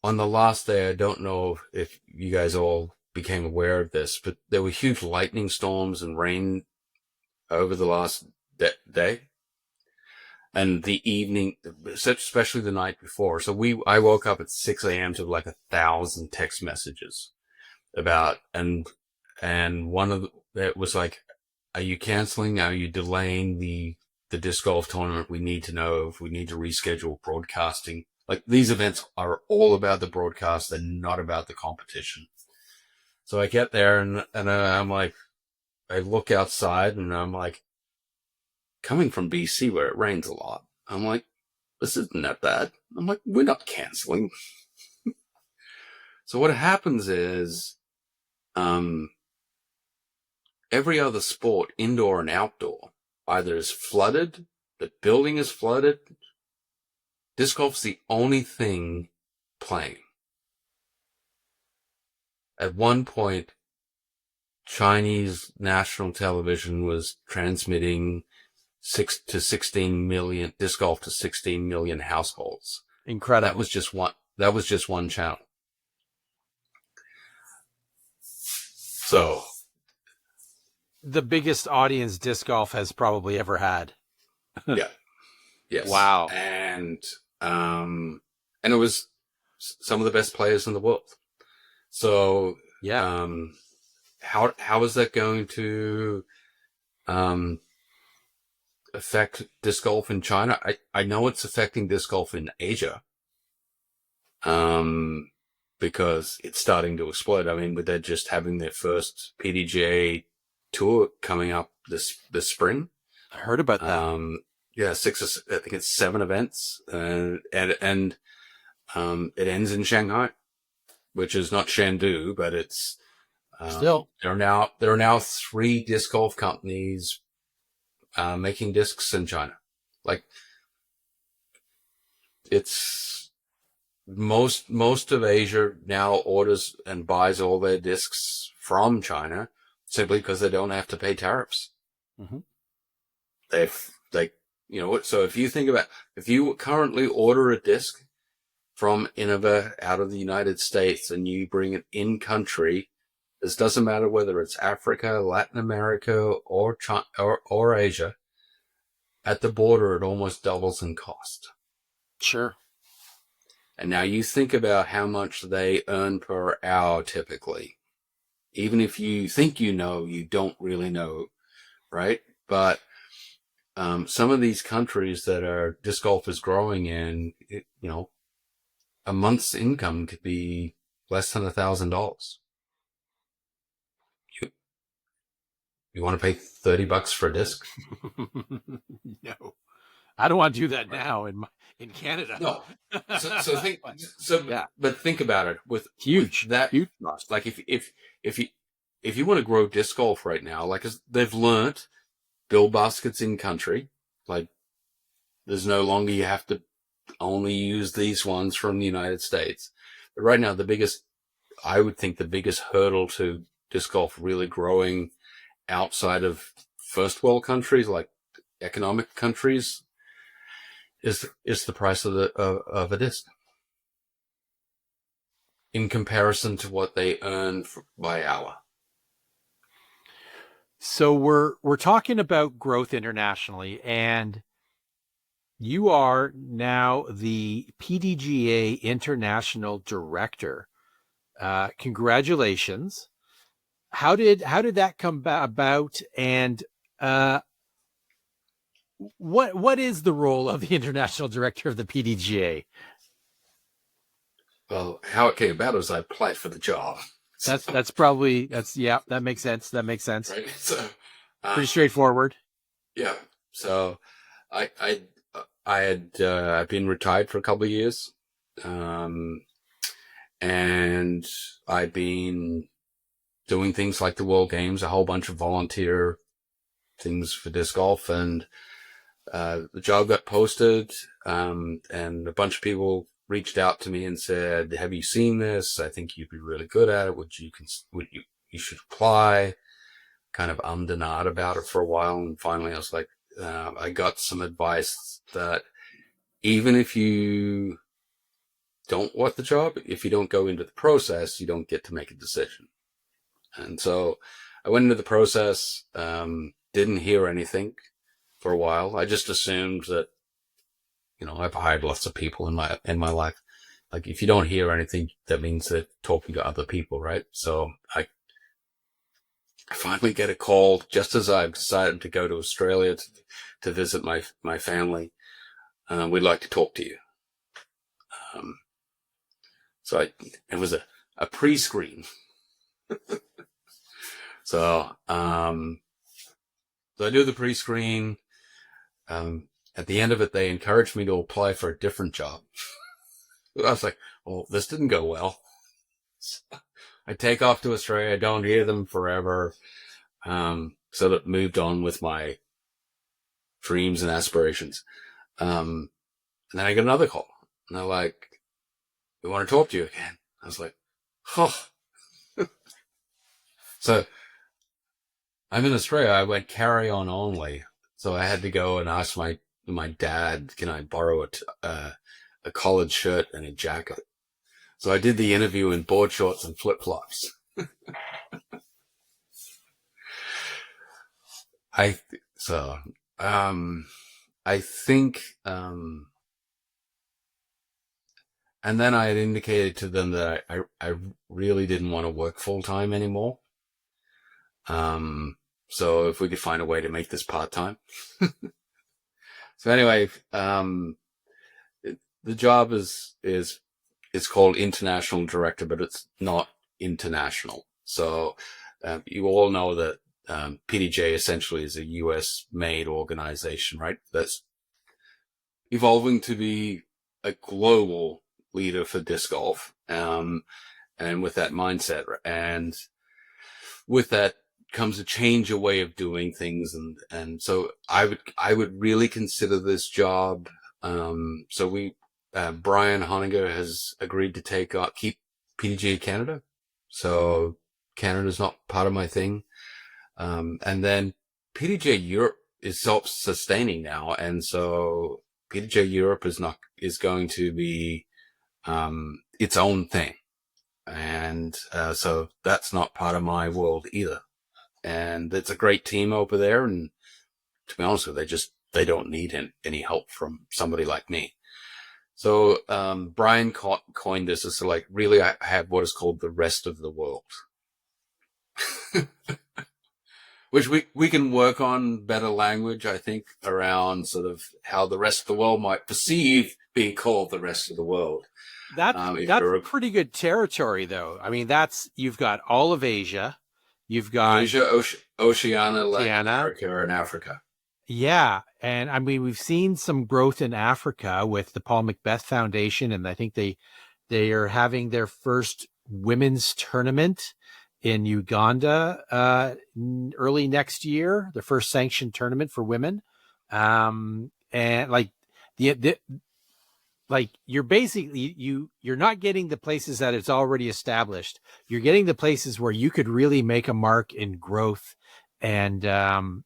On the last day, I don't know if you guys all became aware of this, but there were huge lightning storms and rain over the last day. And the evening, especially the night before. So I woke up at 6 a.m. to 1,000 text messages about, and one of it was like, are you canceling? Are you delaying the disc golf tournament? We need to know if we need to reschedule broadcasting. Like, these events are all about the broadcast and not about the competition. So I get there and I'm like, I look outside and I'm like, coming from BC where it rains a lot, I'm like, this isn't that bad. I'm like, we're not canceling. So what happens is, every other sport, indoor and outdoor, either is flooded, the building is flooded. Disc golf's the only thing playing. At one point, Chinese national television was transmitting 6 to 16 million disc golf to 16 million households. Incredible. That was just one channel. So The biggest audience disc golf has probably ever had. yeah. Yes. Wow. And it was some of the best players in the world. So Yeah. How is that going to affect disc golf in China? I know it's affecting disc golf in Asia, because it's starting to explode. I mean, with they're just having their first PDGA tour coming up this spring. I heard about that. Yeah, I think it's 7 events, and it ends in Shanghai, which is not Chengdu, but it's Still, there are now 3 disc golf companies making discs in China. Like, it's most of Asia now orders and buys all their discs from China simply because they don't have to pay tariffs. Mm-hmm. So if you think about, if you currently order a disc from Innova out of the United States and you bring it in country, this doesn't matter whether it's Africa, Latin America, or China, or Asia, at the border, it almost doubles in cost. Sure. And now you think about how much they earn per hour typically. Even if you think you know, you don't really know, right? But some of these countries that are disc golf is growing in, a month's income could be less than $1,000. You want to pay $30 for a disc? No, I don't want to do that now in Canada. No. Yeah. But think about it with Huge loss. Like if you want to grow disc golf right now, like they've learnt, build baskets in country. Like, there's no longer you have to only use these ones from the United States. But right now, I would think the biggest hurdle to disc golf really growing outside of first world countries, like economic countries, is the price of a disc in comparison to what they earn by hour. So we're talking about growth internationally, and you are now the PDGA International Director. Congratulations. How did that come about, and what is the role of the International Director of the PDGA? Well, how it came about is I applied for the job. That makes sense. That makes sense. Right. So pretty straightforward. Yeah. So I'd been retired for a couple of years, and I'd been doing things like the World Games, a whole bunch of volunteer things for disc golf, and the job got posted, and a bunch of people reached out to me and said, "Have you seen this? I think you'd be really good at it. You should apply." Kind of ummed and ahed about it for a while, and finally I was like, I got some advice that even if you don't want the job, if you don't go into the process, you don't get to make a decision. And so I went into the process, didn't hear anything for a while. I just assumed that, I've hired lots of people in my life. Like, if you don't hear anything, that means they're talking to other people, right? So I finally get a call just as I've decided to go to Australia to visit my family. We'd like to talk to you. So it was a pre-screen. So I do the pre-screen. At the end of it, they encouraged me to apply for a different job. I was like, well, this didn't go well. So I take off to Australia. I don't hear them forever. So that moved on with my dreams and aspirations. And then I get another call. And they're like, we want to talk to you again. I was like, oh. So I'm in Australia. I went carry on only. So I had to go and ask my dad, can I borrow a collared shirt and a jacket? So I did the interview in board shorts and flip-flops. I think, and then I had indicated to them that I really didn't want to work full-time anymore. So if we could find a way to make this part-time. So anyway, the job is called International Director, but it's not international. So, you all know that, PDGA essentially is a US made organization, right? That's evolving to be a global leader for disc golf. And with that mindset, and with that comes a change, a way of doing things. And so I would really consider this job. So Brian Honegger has agreed to keep PDGA Canada. So Canada's not part of my thing. And then PDGA Europe is self-sustaining now. And so PDGA Europe is going to be, its own thing. And, so that's not part of my world either. And it's a great team over there. And to be honest with you, they don't need any help from somebody like me. So, Brian coined this as like, really, I have what is called the rest of the world. Which we can work on better language, I think, around sort of how the rest of the world might perceive being called the rest of the world. That's pretty good territory, though. I mean, you've got all of Asia, you've got Asia, Oceania, Latin America, and Africa. Yeah, and I mean, we've seen some growth in Africa with the Paul Macbeth Foundation, and I think they are having their first women's tournament in Uganda early next year, the first sanctioned tournament for women. And like like you're basically you're not getting the places that it's already established. You're getting the places where you could really make a mark in growth and bring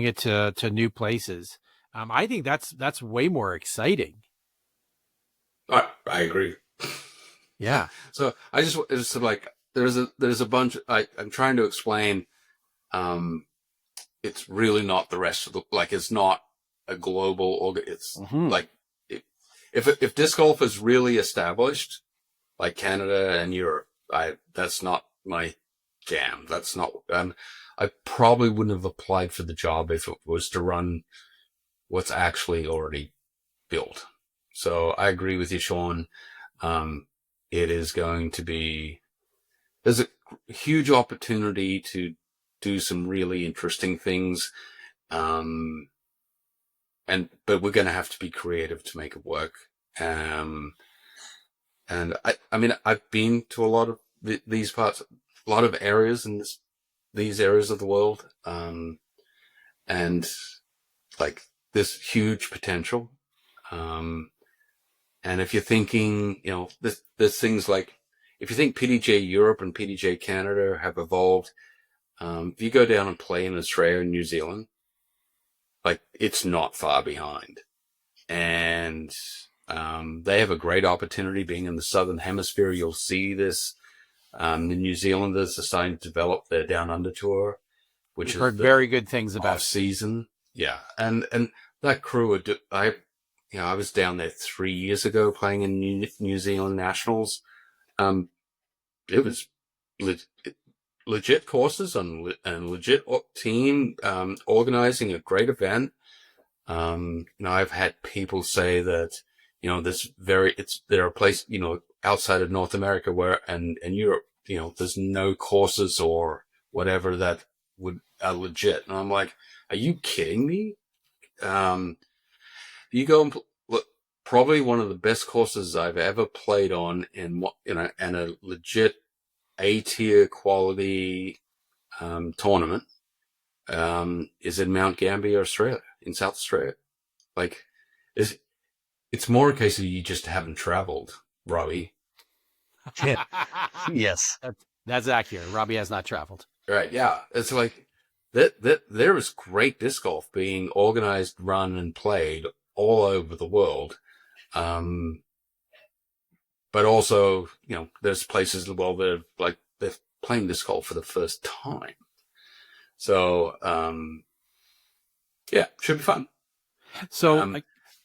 it to new places. I think that's way more exciting. I agree. Yeah. So it's sort of like, there's a bunch, I'm trying to explain, it's really not the rest of it's not a global, it's like, if disc golf is really established, like Canada and Europe, that's not my jam. That's not, I probably wouldn't have applied for the job if it was to run what's actually already built. So I agree with you, Sean. It is going to be, there's a huge opportunity to do some really interesting things. But we're going to have to be creative to make it work. And I mean, I've been to a lot of these parts, a lot of areas in these areas of the world. And like this huge potential. And if you're thinking, there's things like, if you think PDGA Europe and PDGA Canada have evolved, if you go down and play in Australia and New Zealand, like it's not far behind. And, they have a great opportunity being in the Southern Hemisphere. You'll see this, the New Zealanders are starting to develop their Down Under tour, which I've heard very good things about off season. Yeah. And that crew, I was down there 3 years ago playing in New Zealand Nationals. It was legit courses and legit team, organizing a great event. I've had people say that, there are places, outside of North America and Europe, there's no courses or whatever that are legit. And I'm like, are you kidding me? You go and look, probably one of the best courses I've ever played on and a legit A-tier quality tournament is in Mount Gambier, Australia, in South Australia. Like, it's more a case of you just haven't traveled, Robbie. Yes. That's accurate. Robbie has not traveled. Right, yeah. It's like that there is great disc golf being organized, run, and played all over the world. But also, there's places in the world that they're playing disc golf for the first time. So, yeah, should be fun. So,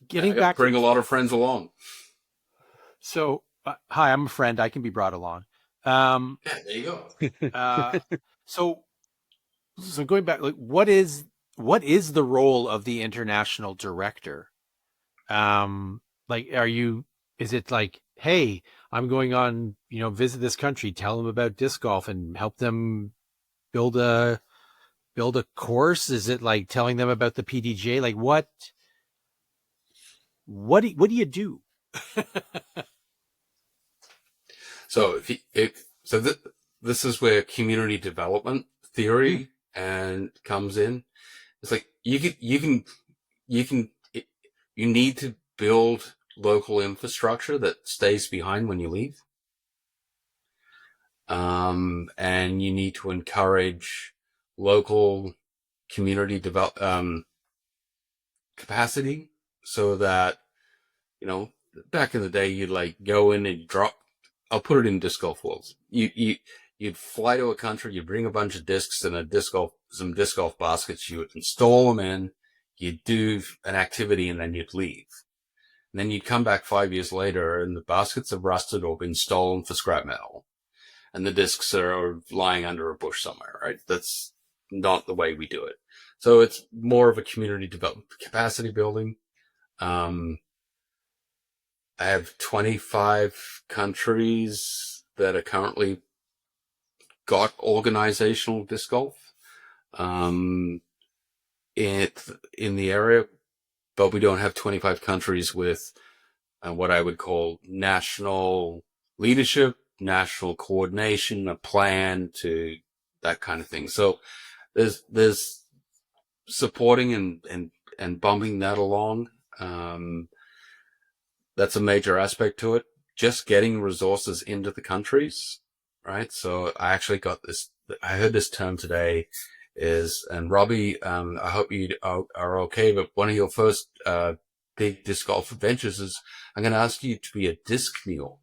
getting back, bring a lot of friends along. So, hi, I'm a friend. I can be brought along. Yeah, there you go. So going back, like, what is the role of the international director? Is it like, hey, I'm going on, visit this country, tell them about disc golf and help them build a course? Is it like telling them about the PDGA? Like what do you do? So this is where community development theory comes in. It's like you need to build local infrastructure that stays behind when you leave. And you need to encourage local community capacity so that, back in the day, you'd like go in and drop. I'll put it in disc golf worlds. You'd fly to a country, you'd bring a bunch of discs and some disc golf baskets, you would install them in, you'd do an activity, and then you'd leave. And then you'd come back 5 years later, and the baskets have rusted or been stolen for scrap metal, and the discs are lying under a bush somewhere, right? That's not the way we do it. So it's more of a community development, capacity building. I have 25 countries that are currently got organizational disc golf in the area, but we don't have 25 countries with what I would call national leadership, national coordination, a plan to that kind of thing. So there's supporting and bumping that along. That's a major aspect to it. Just getting resources into the countries, right? So I actually I heard this term today and Robbie, I hope you are okay, but one of your first big disc golf adventures is I'm going to ask you to be a disc mule.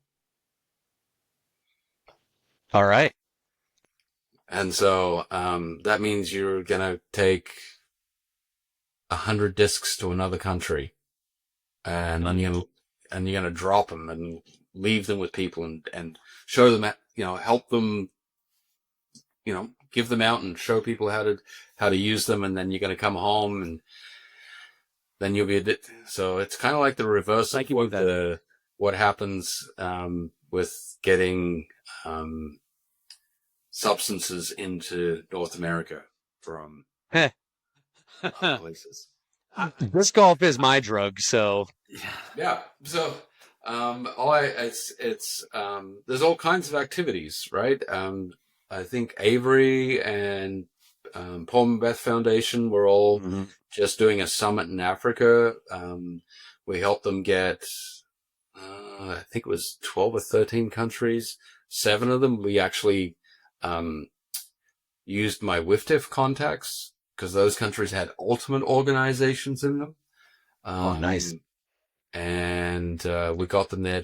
All right. And so that means you're going to take 100 discs to another country, and you're going to drop them and leave them with people and show them, help them, give them out and show people how to use them. And then you're going to come home and then you'll be so it's kind of like the reverse of what happens with getting substances into North America from places. Disc golf is my drug, so yeah. So there's all kinds of activities, right? I think Avery and Paul and Beth Foundation were all just doing a summit in Africa. We helped them get I think it was 12 or 13 countries. 7 of them we actually used my WIFTIF contacts because those countries had ultimate organizations in them. Oh, nice. And we got them there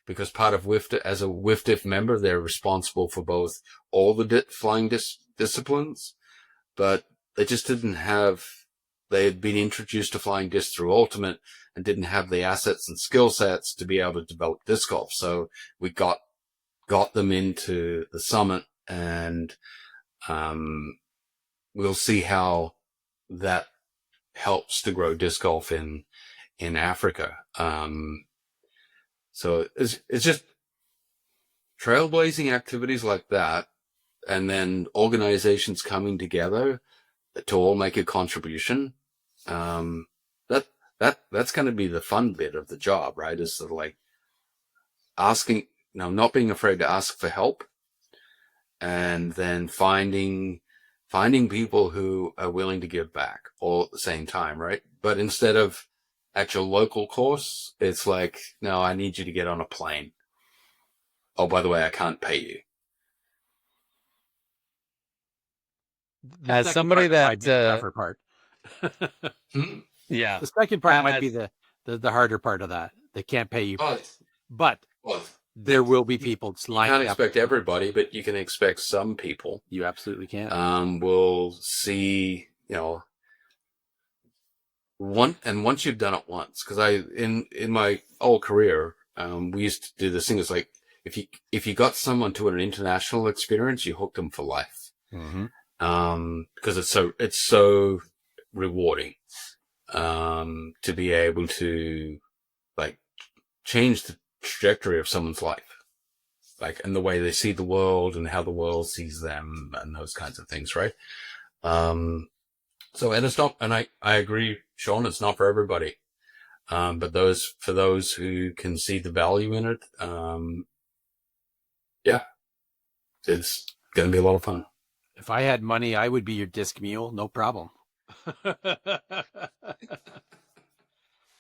because part of WIFTIF, as a WIFTIF member, they're responsible for both all the flying disciplines, but they just didn't have, they had been introduced to flying disc through Ultimate and didn't have the assets and skill sets to be able to develop disc golf. So we got them into the summit, and we'll see how that helps to grow disc golf in in Africa. So it's just trailblazing activities like that, and then organizations coming together to all make a contribution. That's going to be the fun bit of the job, right? Is sort of like asking, not being afraid to ask for help, and then finding people who are willing to give back all at the same time, right? But instead of at your local course, it's like, no, I need you to get on a plane. Oh, by the way, I can't pay you. As somebody might that, be the tougher part. yeah, The second part might be the harder part of that. They can't pay you, but there will be people lining up. You can't expect everybody, but you can expect some people. You absolutely can. Will see, once you've done it once, because in my old career, we used to do this thing. It's like, if you got someone to an international experience, you hooked them for life. Mm-hmm. Because it's so rewarding, to be able to like change the trajectory of someone's life, like, and the way they see the world and how the world sees them and those kinds of things. Right. So, and it's not, and I agree, Sean, it's not for everybody. But for those who can see the value in it, it's going to be a lot of fun. If I had money, I would be your disc mule. No problem.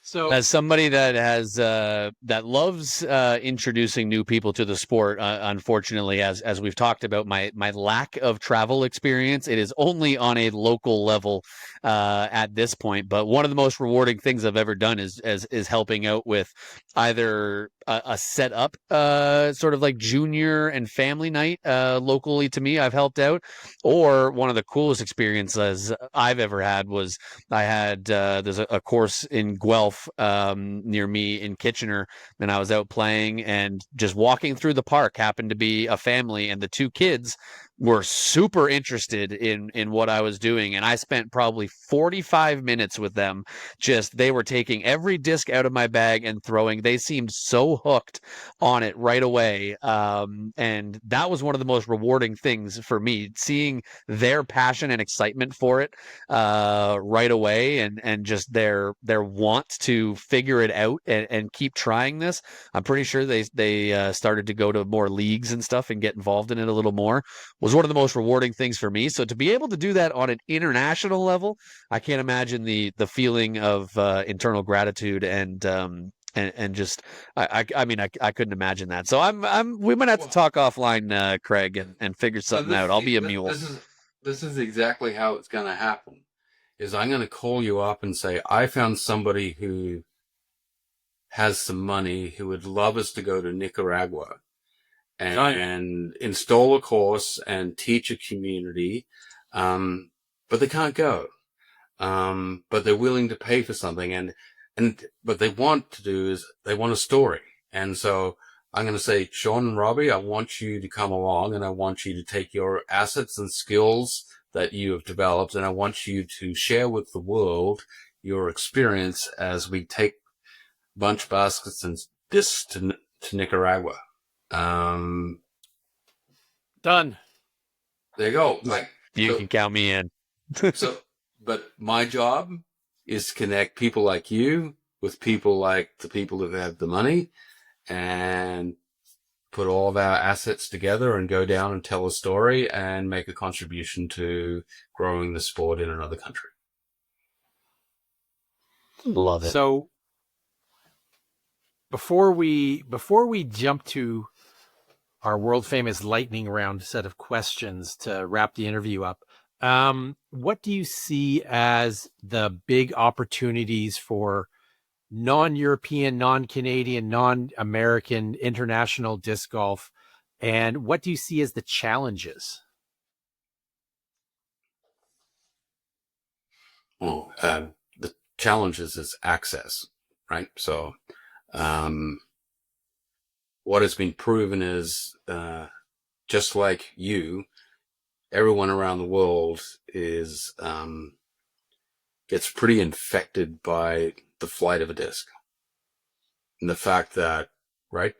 So, as somebody that has that loves introducing new people to the sport, unfortunately, as we've talked about, my lack of travel experience, it is only on a local level at this point. But one of the most rewarding things I've ever done is helping out with either a set up sort of like junior and family night locally to me. I've helped out, or one of the coolest experiences I've ever had was I had there's a course in Guelph near me in Kitchener, and I was out playing, and just walking through the park happened to be a family, and the two kids were super interested in what I was doing, and I spent probably 45 minutes with them. Just, they were taking every disc out of my bag and throwing. They seemed so hooked on it right away, and that was one of the most rewarding things for me, seeing their passion and excitement for it right away, and just their want to figure it out and keep trying this. I'm pretty sure they started to go to more leagues and stuff and get involved in it a little more. Was one of the most rewarding things for me. So to be able to do that on an international level, I can't imagine the feeling of internal gratitude and just I mean I couldn't imagine that. So we might have to talk offline, Craig, and figure something out. I'll be a mule. This is exactly how it's going to happen. Is I'm going to call you up and say, I found somebody who has some money who would love us to go to Nicaragua and install a course and teach a community, but they can't go. But they're willing to pay for something, and what they want to do is they want a story. And so I'm going to say, Sean and Robbie, I want you to come along, and I want you to take your assets and skills that you have developed, and I want you to share with the world your experience as we take bunch baskets and discs to Nicaragua. Done. There you go. Like, you can count me in. But my job is to connect people like you with people like the people who have the money, and put all of our assets together and go down and tell a story and make a contribution to growing the sport in another country. Love it. So before we jump to our world famous lightning round set of questions to wrap the interview up, what do you see as the big opportunities for non-European, non-Canadian, non-American international disc golf, and what do you see as the challenges? Well, the challenges is access, right? So, what has been proven is, just like you, everyone around the world is, gets pretty infected by the flight of a disc. And the fact that, right,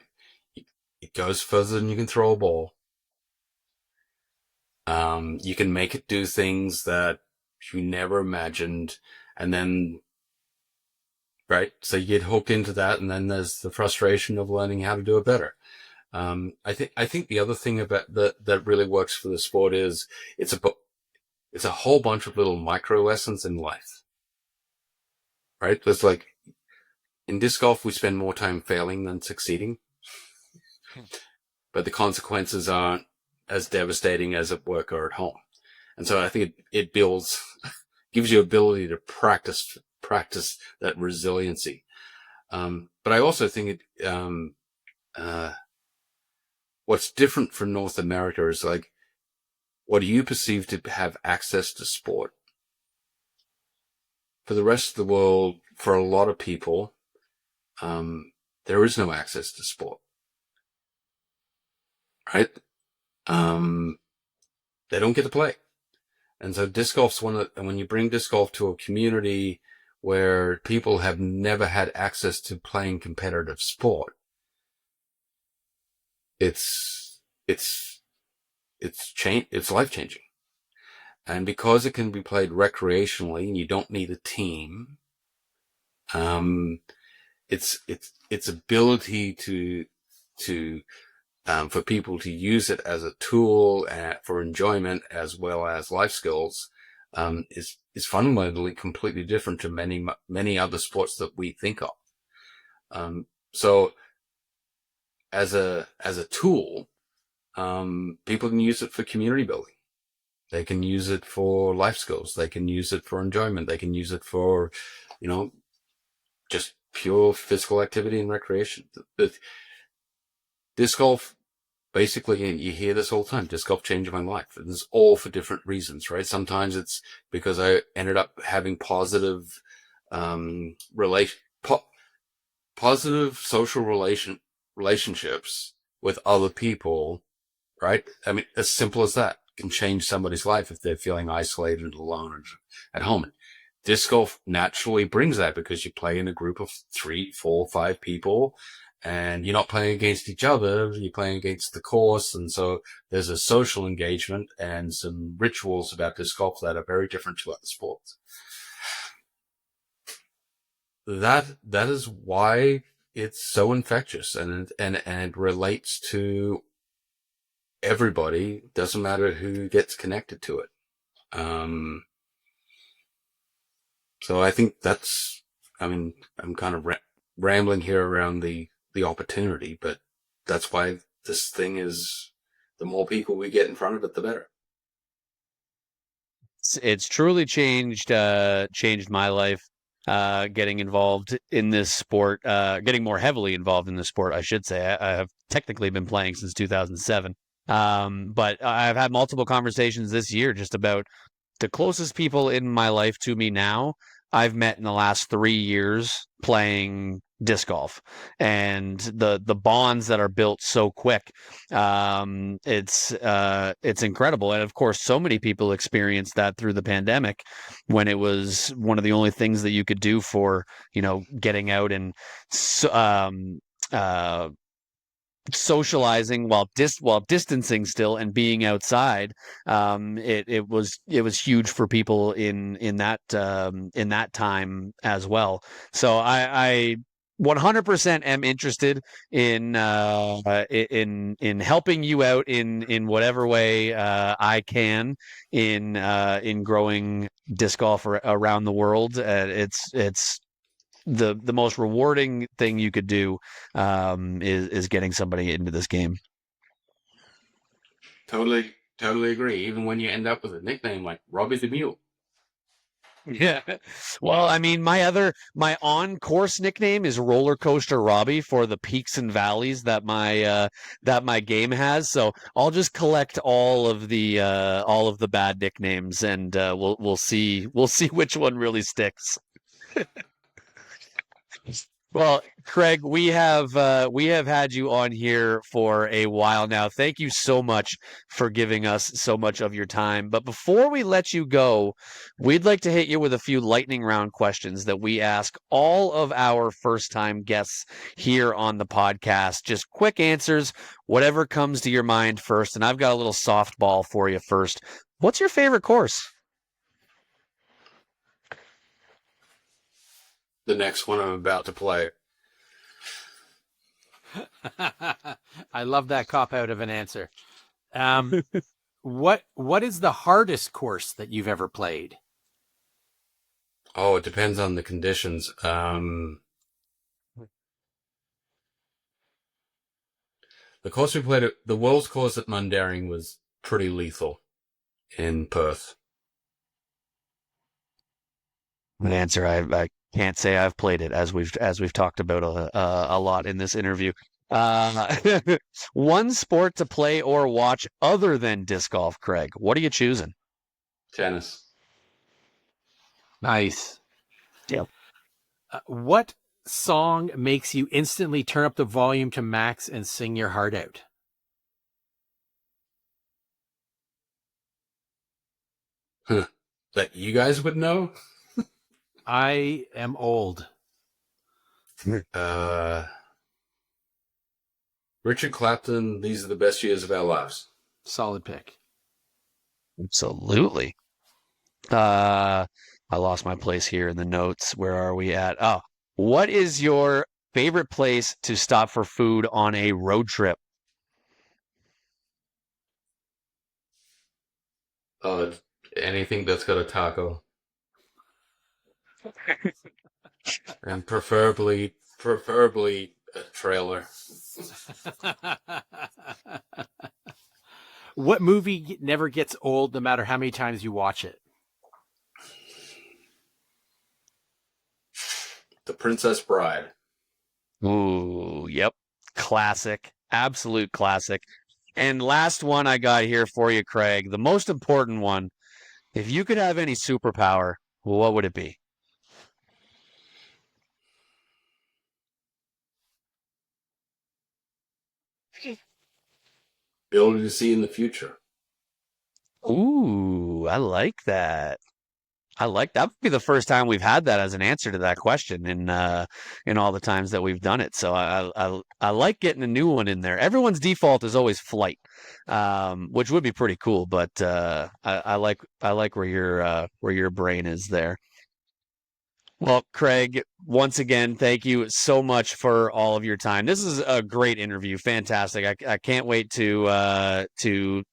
it goes further than you can throw a ball. You can make it do things that you never imagined, and then, right, so you get hooked into that, and then there's the frustration of learning how to do it better. I think the other thing about that really works for the sport is it's a whole bunch of little micro lessons in life, right? There's like, in disc golf, we spend more time failing than succeeding, but the consequences aren't as devastating as at work or at home. And so I think it builds, gives you ability to practice that resiliency. But I also think what's different for North America is like, what do you perceive to have access to sport? For the rest of the world, for a lot of people, there is no access to sport, right? They don't get to play. And so disc golf's and when you bring disc golf to a community where people have never had access to playing competitive sport, it's life changing. And because it can be played recreationally and you don't need a team, its ability for people to use it as a tool for enjoyment as well as life skills, is fundamentally completely different to many other sports that we think of. So as a tool, people can use it for community building. They can use it for life skills. They can use it for enjoyment. They can use it for, just pure physical activity and recreation. Disc golf, basically, you hear this all the time, disc golf changed my life. And it's all for different reasons, right? Sometimes it's because I ended up having positive social relationships with other people, right? I mean, as simple as that can change somebody's life if they're feeling isolated and alone at home. And disc golf naturally brings that because you play in a group of 3, 4, 5 people, and you're not playing against each other, you're playing against the course. And so there's a social engagement and some rituals about disc golf that are very different to other sports. That is why it's so infectious, and it relates to everybody. Doesn't matter who gets connected to it. So I think I'm kind of rambling here around the opportunity, but that's why this thing is, the more people we get in front of it, the better. It's truly changed my life, getting involved in this sport, getting more heavily involved in this sport, I should say. I have technically been playing since 2007. But I've had multiple conversations this year just about the closest people in my life to me now I've met in the last 3 years playing disc golf, and the bonds that are built so quick. It's incredible. And of course, so many people experienced that through the pandemic, when it was one of the only things that you could do for, getting out and socializing while distancing still and being outside. It was huge for people in that time as well. So I 100% am interested in helping you out in whatever way I can in growing disc golf around the world. It's the most rewarding thing you could do, is getting somebody into this game. Totally agree. Even when you end up with a nickname like Robbie the Mule. Yeah. Well, I mean, my on-course nickname is Roller Coaster Robbie for the peaks and valleys that my game has. So I'll just collect all of the bad nicknames, and we'll see which one really sticks. Well, Craig, we have had you on here for a while now. Thank you so much for giving us so much of your time. But before we let you go, we'd like to hit you with a few lightning round questions that we ask all of our first-time guests here on the podcast. Just quick answers, whatever comes to your mind first. And I've got a little softball for you first. What's your favorite course? The next one I'm about to play. I love that cop out of an answer. What is the hardest course that you've ever played? Oh, it depends on the conditions. The course we played at the world's course at Mundaring was pretty lethal in Perth. An answer I can't say I've played it as we've talked about a lot in this interview. One sport to play or watch other than disc golf, Craig. What are you choosing? Tennis. Nice. Yep. What song makes you instantly turn up the volume to max and sing your heart out? That you guys would know? I am old. Richard Clapton, These Are the Best Years of Our Lives. Solid pick. Absolutely. I lost my place here in the notes. Where are we at? Oh, what is your favorite place to stop for food on a road trip? Anything that's got a taco. And preferably a trailer. What movie never gets old no matter how many times you watch it? The Princess Bride. Ooh, yep. Classic. Absolute classic. And last one I got here for you, Craig. The most important one. If you could have any superpower, what would it be? Ability to see in the future. Ooh, I like that. I like that. Would be the first time we've had that as an answer to that question in all the times that we've done it. So I like getting a new one in there. Everyone's default is always flight, which would be pretty cool. But I like where your brain is there. Well, Craig, once again, thank you so much for all of your time. This is a great interview, fantastic. I can't wait to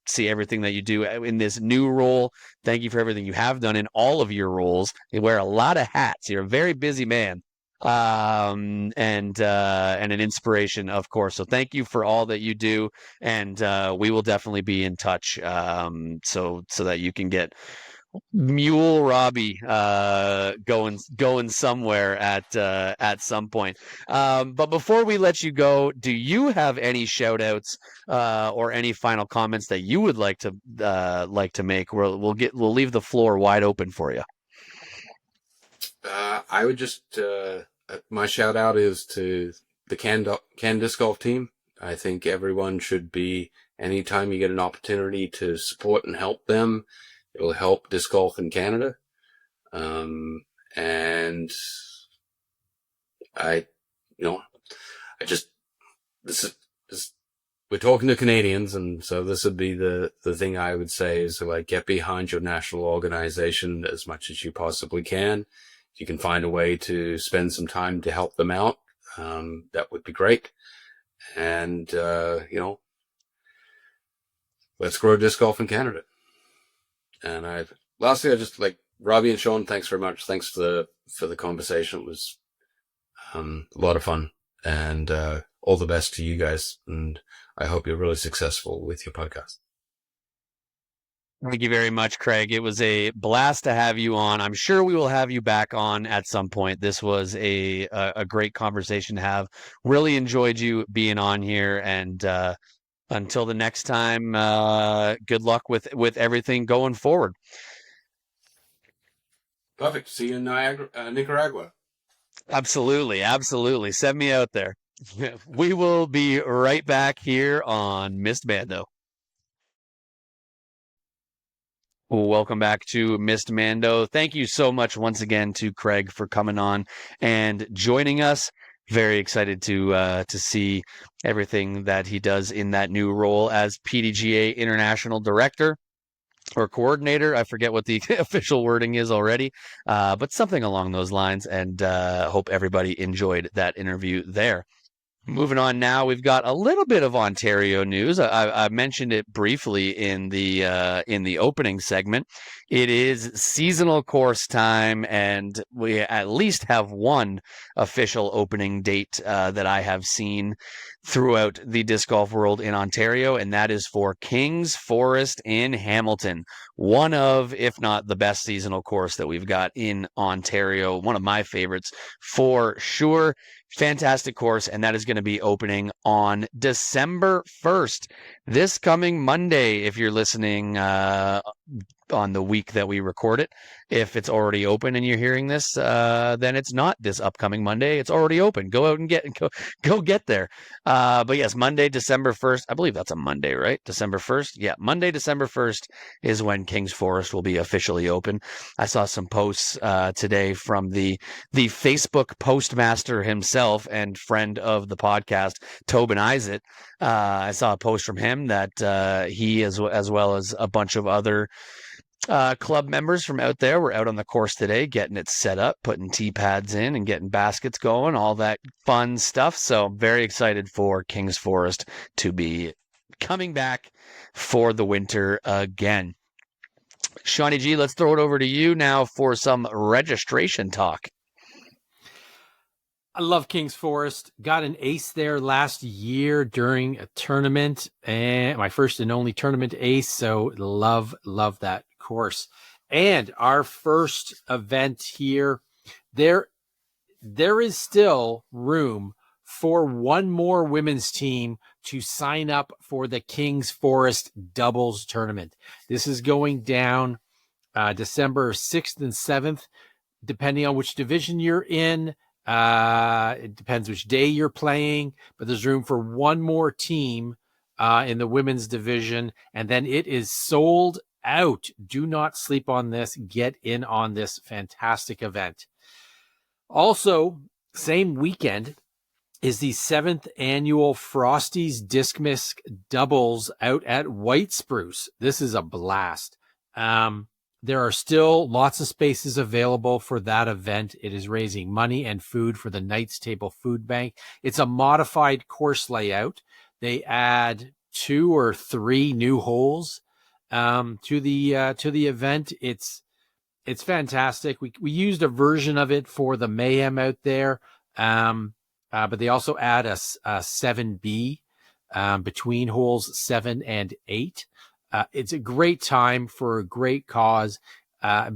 see everything that you do in this new role. Thank you for everything you have done in all of your roles. You wear a lot of hats. You're a very busy man, and an inspiration, of course. So thank you for all that you do, and we will definitely be in touch, so that you can get Mule Robbie going somewhere at some point. But before we let you go, do you have any shout outs or any final comments that you would like to make? We'll leave the floor wide open for you. I would just my shout out is to the Can Disc Golf team. I think everyone should be, anytime you get an opportunity to support and help them, it will help disc golf in Canada. And we're talking to Canadians, and so this would be the thing I would say is, like, get behind your national organization as much as you possibly can. If you can find a way to spend some time to help them out, that would be great. And, let's grow disc golf in Canada. And lastly, I just like Robbie and Sean. Thanks very much. Thanks for the conversation. It was a lot of fun, and all the best to you guys. And I hope you're really successful with your podcast. Thank you very much, Craig. It was a blast to have you on. I'm sure we will have you back on at some point. This was a great conversation to have. Really enjoyed you being on here, and until the next time, good luck with everything going forward. Perfect. See you in Nicaragua. Absolutely, absolutely. Send me out there. We will be right back here on Missed Mando. Welcome back to Missed Mando. Thank you so much once again to Craig for coming on and joining us. Very excited to see everything that he does in that new role as PDGA International Director or Coordinator. I forget what the official wording is already, but something along those lines. And hope everybody enjoyed that interview there. Moving on now, we've got a little bit of Ontario news. I mentioned it briefly in the opening segment. It is seasonal course time, and we at least have one official opening date that I have seen throughout the disc golf world in Ontario, and that is for King's Forest in Hamilton. One of, if not the best seasonal course that we've got in Ontario. One of my favorites for sure. Fantastic course, and that is going to be opening on December 1st, this coming Monday, if you're listening on the week that we record it. If it's already open and you're hearing this, then it's not this upcoming Monday. It's already open. Go out and go get there. But yes, Monday, December 1st. I believe that's a Monday, right? December 1st. Yeah, Monday, December 1st is when King's Forest will be officially open. I saw some posts today from the Facebook postmaster himself and friend of the podcast, Tobin Isaac. I saw a post from him that he, as well as a bunch of other club members from out there, were out on the course today, getting it set up, putting tee pads in and getting baskets going, all that fun stuff. So very excited for King's Forest to be coming back for the winter again. Shawnee G, let's throw it over to you now for some registration talk. I love King's Forest. Got an ace there last year during a tournament, and my first and only tournament ace. So love that course. And our first event here, there is still room for one more women's team to sign up for the King's Forest doubles tournament. This is going down December 6th and 7th, depending on which division you're in. It depends which day you're playing, but there's room for one more team in the women's division, and then it is sold out. Do not sleep on this. Get in on this fantastic event. Also, same weekend is the 7th annual Frosties Discmas doubles out at White Spruce. This is a blast. There are still lots of spaces available for that event. It is raising money and food for the Knights Table Food Bank. It's a modified course layout. They add 2 or 3 new holes to the event. It's fantastic. We used a version of it for the Mayhem out there, but they also add a 7B between holes 7 and 8. It's a great time for a great cause.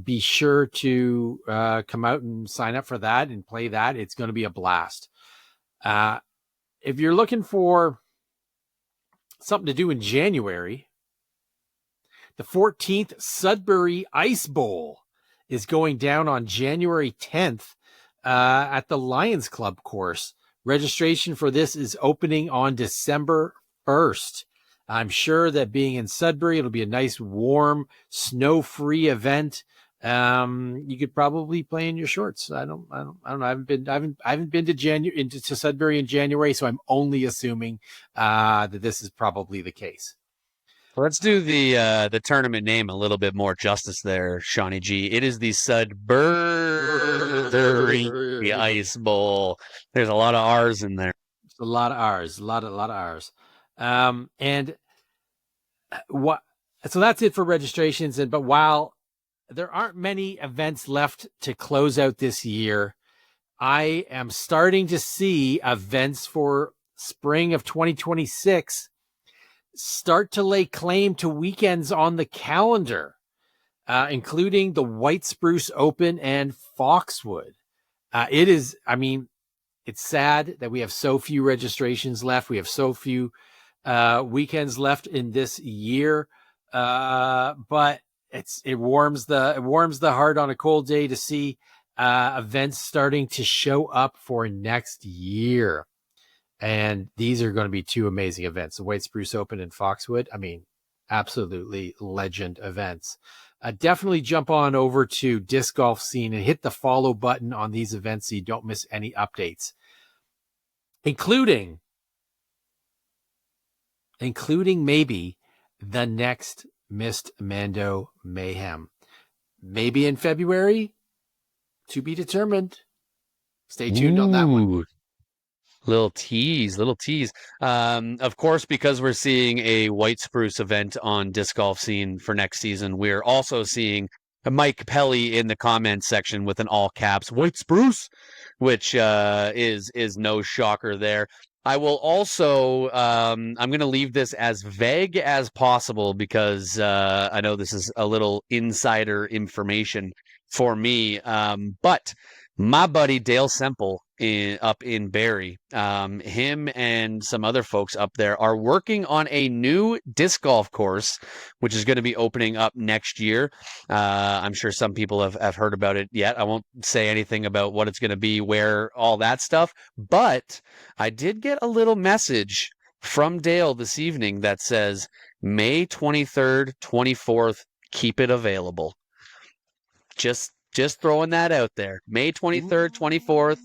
Be sure to come out and sign up for that and play that. It's going to be a blast. If you're looking for something to do in January, the 14th Sudbury Ice Bowl is going down on January 10th at the Lions Club course. Registration for this is opening on December 1st. I'm sure that being in Sudbury, it'll be a nice, warm, snow-free event. You could probably play in your shorts. I don't know. I haven't been to Sudbury in January, so I'm only assuming that this is probably the case. Let's do the tournament name a little bit more justice there, Shawnee G. It is the Sudbury Ice Bowl. There's a lot of R's in there. A lot of R's. A lot of R's. And what? So that's it for registrations. But while there aren't many events left to close out this year, I am starting to see events for spring of 2026 start to lay claim to weekends on the calendar, including the White Spruce Open and Foxwood. It's sad that we have so few registrations left. We have so few weekends left in this year, but it warms the heart on a cold day to see events starting to show up for next year. And these are going to be two amazing events. The White Spruce Open in Foxwood. I mean, absolutely legend events. Definitely jump on over to Disc Golf Scene and hit the follow button on these events so you don't miss any updates, including maybe the next Missed Mando Mayhem. Maybe in February, to be determined. Stay tuned on that one. Little tease. Of course, because we're seeing a White Spruce event on Disc Golf Scene for next season, we're also seeing Mike Pelly in the comments section with an all caps White Spruce, which is no shocker there. I will also, I'm going to leave this as vague as possible because I know this is a little insider information for me, but my buddy Dale Semple up in Barrie, him and some other folks up there are working on a new disc golf course, which is going to be opening up next year. I'm sure some people have heard about it yet. I won't say anything about what it's going to be, where, all that stuff. But I did get a little message from Dale this evening that says May 23rd, 24th, keep it available. Just throwing that out there. May 23rd, 24th,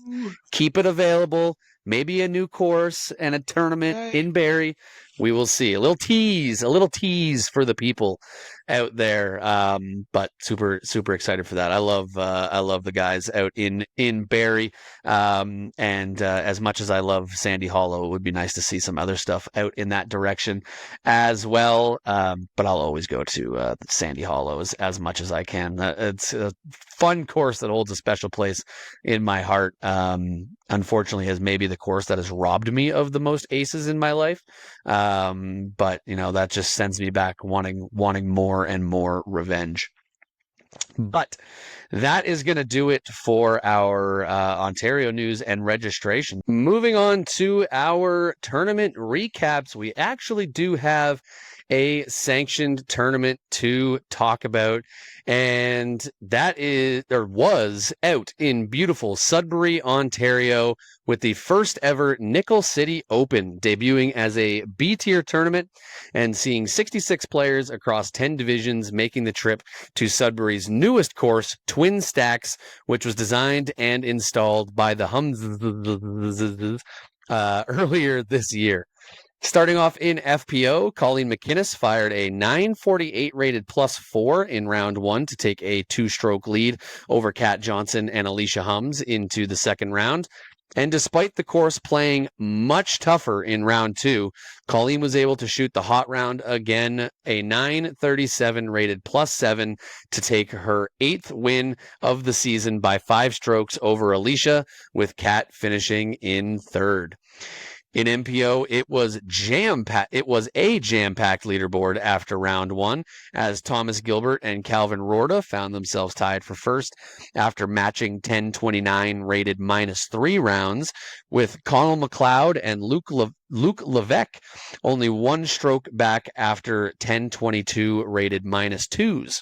keep it available. Maybe a new course and a tournament in Barrie. We will see. A little tease for the people out there. But super excited for that. I love the guys out in Barrie. And as much as I love Sandy Hollow, it would be nice to see some other stuff out in that direction as well. But I'll always go to Sandy Hollow as much as I can. It's a fun course that holds a special place in my heart. Unfortunately, is maybe the course that has robbed me of the most aces in my life. But that just sends me back wanting more and more revenge. But that is going to do it for our Ontario news and registration. Moving on to our tournament recaps, we actually do have a sanctioned tournament to talk about, and that was out in beautiful Sudbury, Ontario, with the first ever Nickel City Open debuting as a B-tier tournament and seeing 66 players across 10 divisions making the trip to Sudbury's newest course, Twin Stacks, which was designed and installed by the Hums earlier this year. Starting off in FPO, Colleen McInnes fired a 948 rated +4 in round one to take a 2-stroke lead over Kat Johnson and Alicia Hums into the second round. And despite the course playing much tougher in round two, Colleen was able to shoot the hot round again, a 937 rated +7 to take her 8th win of the season by 5 strokes over Alicia, with Kat finishing in third. In MPO, it was a jam-packed leaderboard after round one, as Thomas Gilbert and Calvin Rorda found themselves tied for first after matching 1029 rated -3 rounds, with Connell McLeod and Luke Levesque only 1 stroke back after 1022 rated -2s.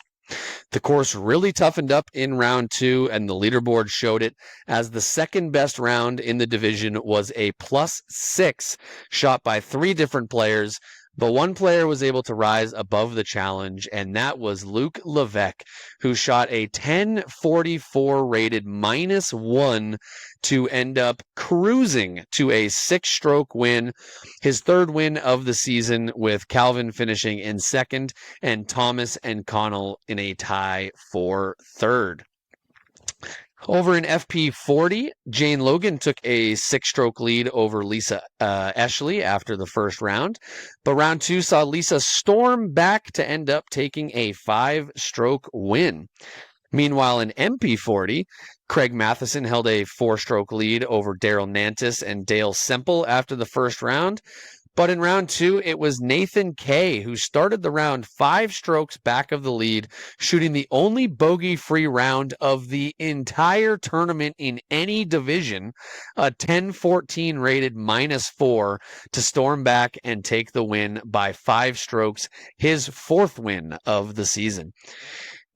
The course really toughened up in round two, and the leaderboard showed it, as the second best round in the division was a +6 shot by 3 different players, but one player was able to rise above the challenge, and that was Luke Levesque, who shot a 1044 rated -1 to end up cruising to a 6-stroke win, his 3rd win of the season, with Calvin finishing in second and Thomas and Connell in a tie for third. Over in FP40, Jane Logan took a 6-stroke lead over Lisa Eshley after the first round, but round two saw Lisa storm back to end up taking a 5-stroke win. Meanwhile, in MP40, Craig Matheson held a 4-stroke lead over Daryl Nantis and Dale Semple after the first round. But in round two, it was Nathan Kay who started the round 5 strokes back of the lead, shooting the only bogey-free round of the entire tournament in any division, a 1014 rated -4, to storm back and take the win by 5 strokes, his 4th win of the season.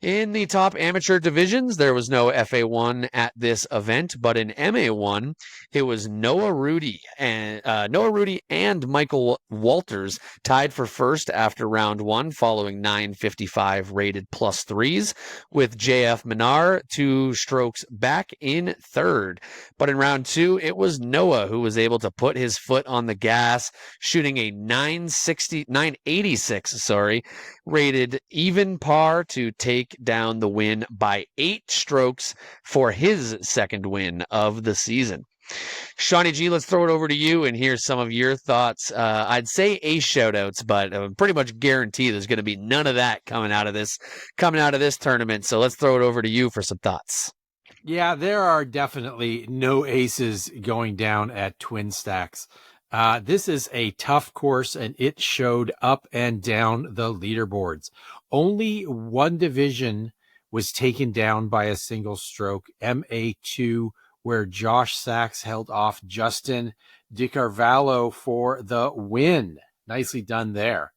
In the top amateur divisions, there was no FA1 at this event, but in MA1, it was Noah Rudy and Michael Walters tied for first after round one, following 9:55 rated plus threes, with JF Minar 2 strokes back in third. But in round two, it was Noah who was able to put his foot on the gas, shooting a 986, rated even par to take down the win by 8 strokes for his second win of the season. Shawnee G, let's throw it over to you and hear some of your thoughts. I'd say ace shoutouts, but I pretty much guarantee there's going to be none of that coming out of this tournament. So let's throw it over to you for some thoughts. Yeah, there are definitely no aces going down at Twin Stacks. This is a tough course, and it showed up and down the leaderboards. Only one division was taken down by a single stroke, MA2, where Josh Sachs held off Justin DiCarvalho for the win. Nicely done there.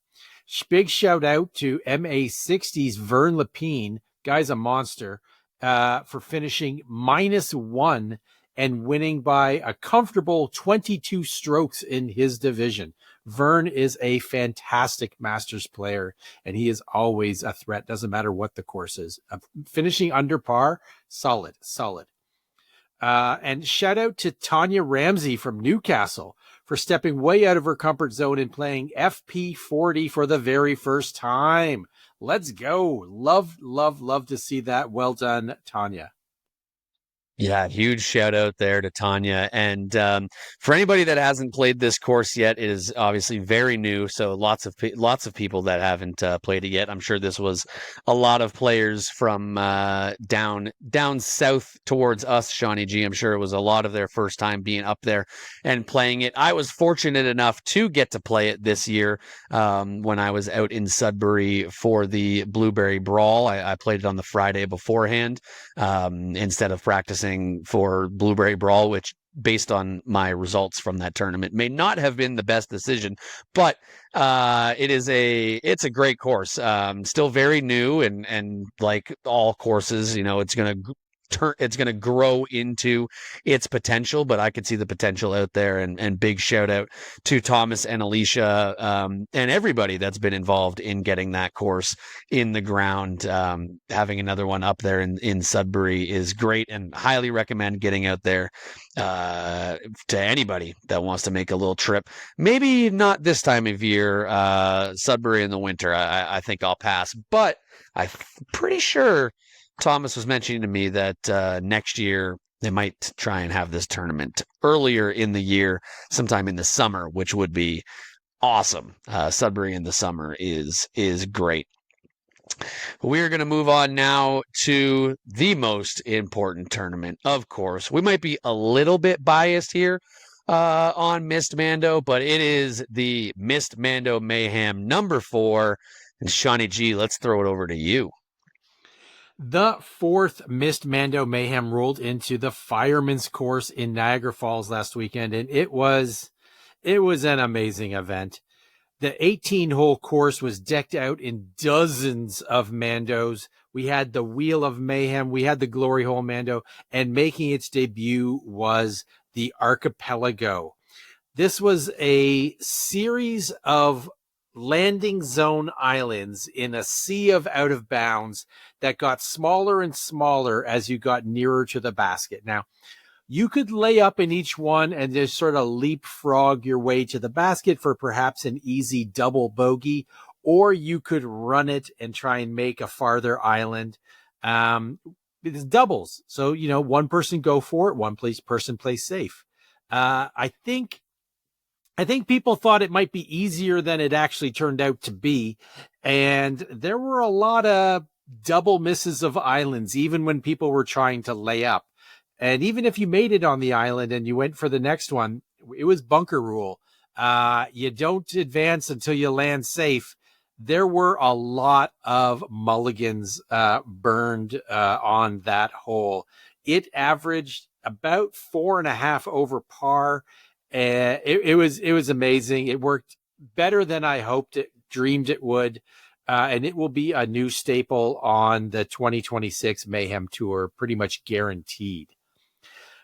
Big shout out to MA60's Vern Lepine, guy's a monster, for finishing -1 and winning by a comfortable 22 strokes in his division. Vern is a fantastic Masters player, and he is always a threat. Doesn't matter what the course is. Finishing under par, solid. And shout out to Tanya Ramsey from Newcastle for stepping way out of her comfort zone and playing FP40 for the very first time. Let's go. Love to see that. Well done, Tanya. Yeah, huge shout out there to Tanya. And for anybody that hasn't played this course yet, it is obviously very new. So lots of people that haven't played it yet. I'm sure this was a lot of players from down south towards us, Shawnee G. I'm sure it was a lot of their first time being up there and playing it. I was fortunate enough to get to play it this year when I was out in Sudbury for the Blueberry Brawl. I played it on the Friday beforehand instead of practicing for Blueberry Brawl, which based on my results from that tournament may not have been the best decision, but it's a great course. Still very new, and like all courses, it's going to grow into its potential, but I could see the potential out there, and big shout out to Thomas and Alicia and everybody that's been involved in getting that course in the ground. Having another one up there in Sudbury is great, and highly recommend getting out there to anybody that wants to make a little trip. Maybe not this time of year, Sudbury in the winter. I think I'll pass, but I'm pretty sure Thomas was mentioning to me that next year they might try and have this tournament earlier in the year, sometime in the summer, which would be awesome. Sudbury in the summer is great. We're going to move on now to the most important tournament, of course. We might be a little bit biased here on Missed Mando, but it is the Missed Mando Mayhem #4. And Shawnee G, let's throw it over to you. The fourth Missed Mando Mayhem rolled into the Fireman's Course in Niagara Falls last weekend, and it was an amazing event. The 18-hole course was decked out in dozens of Mandos. We had the Wheel of Mayhem, we had the Glory Hole Mando, and making its debut was the Archipelago. This was a series of landing zone islands in a sea of out of bounds that got smaller and smaller as you got nearer to the basket. Now, you could lay up in each one and just sort of leapfrog your way to the basket for perhaps an easy double bogey, or you could run it and try and make a farther island. It's doubles. So, one person go for it, one person plays safe. I think people thought it might be easier than it actually turned out to be. And there were a lot of double misses of islands, even when people were trying to lay up. And even if you made it on the island and you went for the next one, it was bunker rule. You don't advance until you land safe. There were a lot of mulligans burned on that hole. It averaged about 4.5 over par. It was amazing. It worked better than I hoped it, dreamed it would. and it will be a new staple on the 2026 Mayhem Tour, pretty much guaranteed.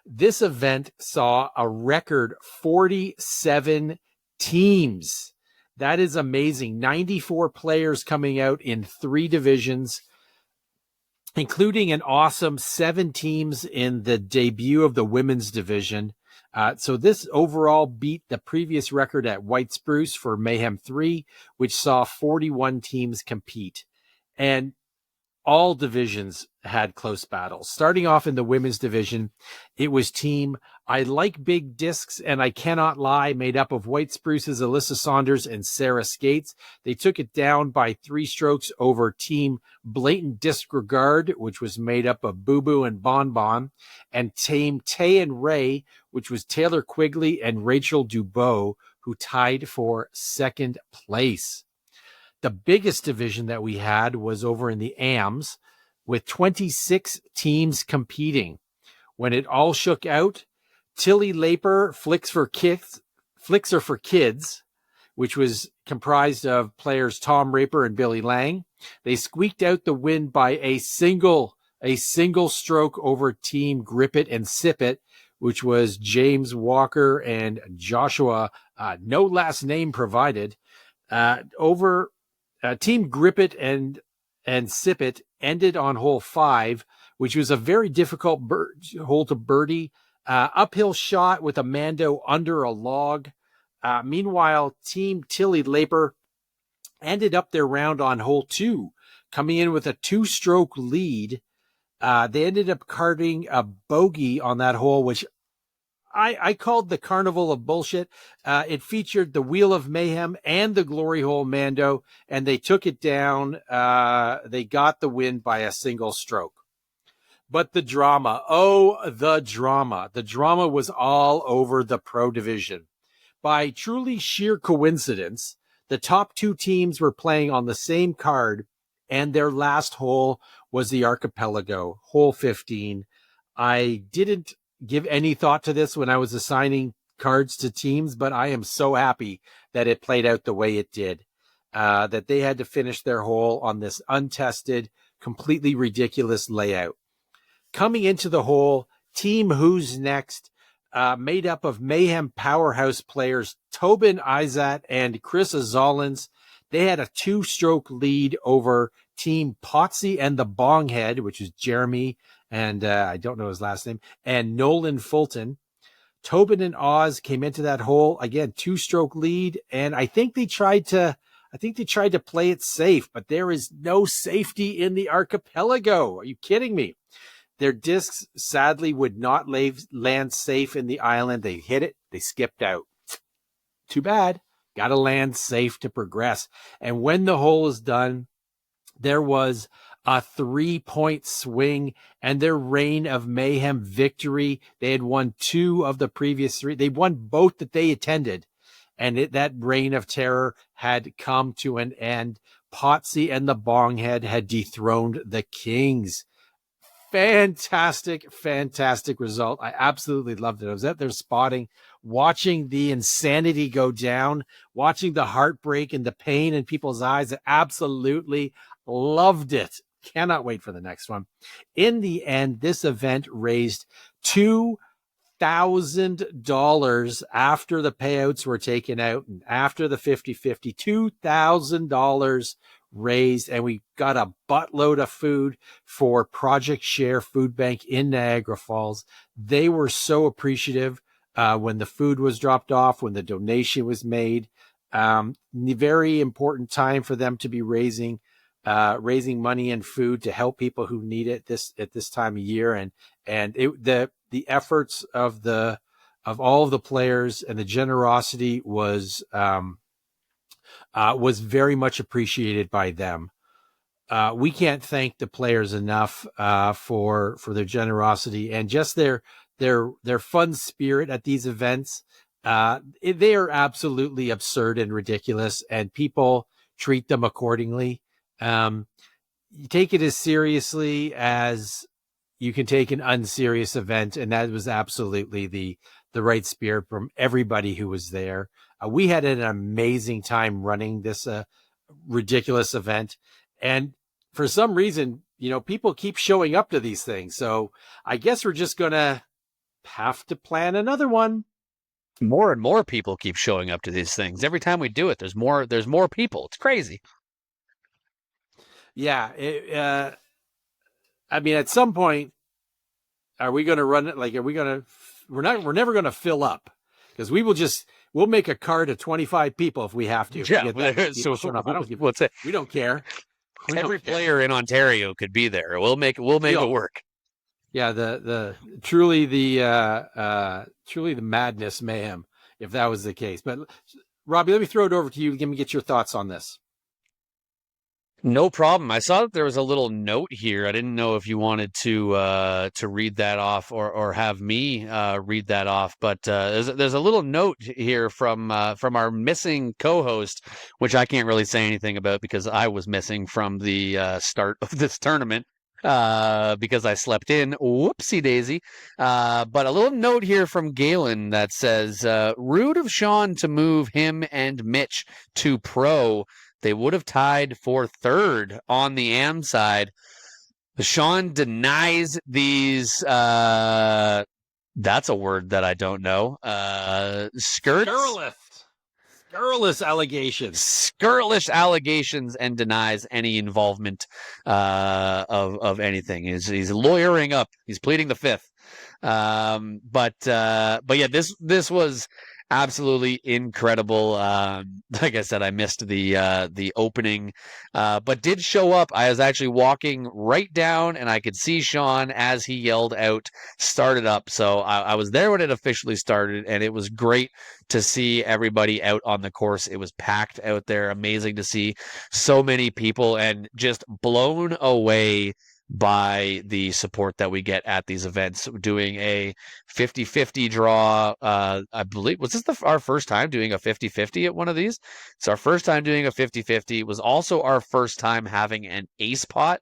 This event saw a record 47 teams. That is amazing. 94 players coming out in 3 divisions, including an awesome 7 teams in the debut of the women's division. So this overall beat the previous record at White Spruce for Mayhem 3, which saw 41 teams compete. And all divisions had close battles. Starting off in the women's division, it was team I Like Big Discs and I Cannot Lie, made up of White Spruce's Alyssa Saunders and Sarah Skates. They took it down by 3 strokes over team Blatant Disregard, which was made up of Boo Boo and Bon Bon, and team Tay and Ray, which was Taylor Quigley and Rachel Dubois, who tied for 2nd place. The biggest division that we had was over in the AMs, with 26 teams competing. When it all shook out, Tilly Laper Flixer for Kids, which was comprised of players Tom Raper and Billy Lang, they squeaked out the win by a single stroke over team Grip It and Sip It, which was James Walker and Joshua, no last name provided, over Team Grip It and Sip It ended on hole 5, which was a very difficult hole to birdie. Uphill shot with a Mando under a log. Meanwhile, Team Tilly Laper ended up their round on hole 2, coming in with a 2-stroke lead. They ended up carting a bogey on that hole, which I called the Carnival of Bullshit. It featured the Wheel of Mayhem and the Glory Hole Mando, and they took it down. They got the win by a single stroke. But the drama, the drama. The drama was all over the pro division. By truly sheer coincidence, the top 2 teams were playing on the same card, and their last hole was the Archipelago, hole 15. I didn't give any thought to this when I was assigning cards to teams, but I am so happy that it played out the way it did, that they had to finish their hole on this untested, completely ridiculous layout. Coming into the hole, Team Who's Next, made up of Mayhem powerhouse players Tobin Izat and Chris Azolins. They had a 2-stroke lead over Team Potsy and the Bonghead, which is Jeremy and I don't know his last name, and Nolan Fulton. Tobin and Oz came into that hole, again, 2-stroke lead, and I think they tried to play it safe, but there is no safety in the Archipelago. Are you kidding me? Their discs sadly would not land safe in the island. They hit it, they skipped out. Too bad. Got to land safe to progress. And when the hole is done, there was a 3-point swing and their reign of mayhem victory. They had won 2 of the previous 3. They won both that they attended. And that reign of terror had come to an end. Potsy and the Bonghead had dethroned the Kings. Fantastic result. I absolutely loved it. I was at their spotting, watching the insanity go down, watching the heartbreak and the pain in people's eyes. I absolutely loved it. Cannot wait for the next one. In the end, this event raised $2,000 after the payouts were taken out and after the 50-50, $2,000 raised, and we got a buttload of food for Project Share Food Bank in Niagara Falls. They were so appreciative when the food was dropped off, when the donation was made. Very important time for them to be raising money and food to help people who need it at this time of year, and the efforts of all of the players and the generosity was very much appreciated by them. We can't thank the players enough for their generosity and just their fun spirit at these events. They are absolutely absurd and ridiculous, and people treat them accordingly. You take it as seriously as you can take an unserious event, and that was absolutely the right spirit from everybody who was there. We had an amazing time running this ridiculous event. And for some reason, people keep showing up to these things. So I guess we're just going to have to plan another one. More and more people keep showing up to these things. Every time we do it, there's more people. It's crazy. Yeah. I mean, at some point, are we going to run it? Like, we're never going to fill up, because we'll make a cart of 25 people if we have to. Yeah. What's it? We don't care. Every player in Ontario could be there. We'll make it work. Yeah. The truly the madness mayhem, if that was the case. But Robbie, let me throw it over to you. Let me get your thoughts on this. No problem. I saw that there was a little note here. I didn't know if you wanted to read that off or have me read that off. But there's a little note here from our missing co-host, which I can't really say anything about because I was missing from the start of this tournament because I slept in. Whoopsie daisy. But a little note here from Galen that says, rude of Sean to move him and Mitch to pro. They would have tied for third on the AM side. Sean denies these. That's a word that I don't know. Scurrilous allegations. Scurrilous allegations, and denies any involvement of anything. He's lawyering up. He's pleading the fifth. But yeah, this was absolutely incredible. Like I said, I missed the opening, but did show up. I was actually walking right down, and I could see Sean as he yelled out, "Started up!" So I was there when it officially started, and it was great to see everybody out on the course. It was packed out there. Amazing to see so many people, and just blown away by the support that we get at these events. Doing a 50-50 draw, I believe, was this our first time doing a 50-50 at one of these? It's our first time doing a 50-50. It was also our first time having an ace pot,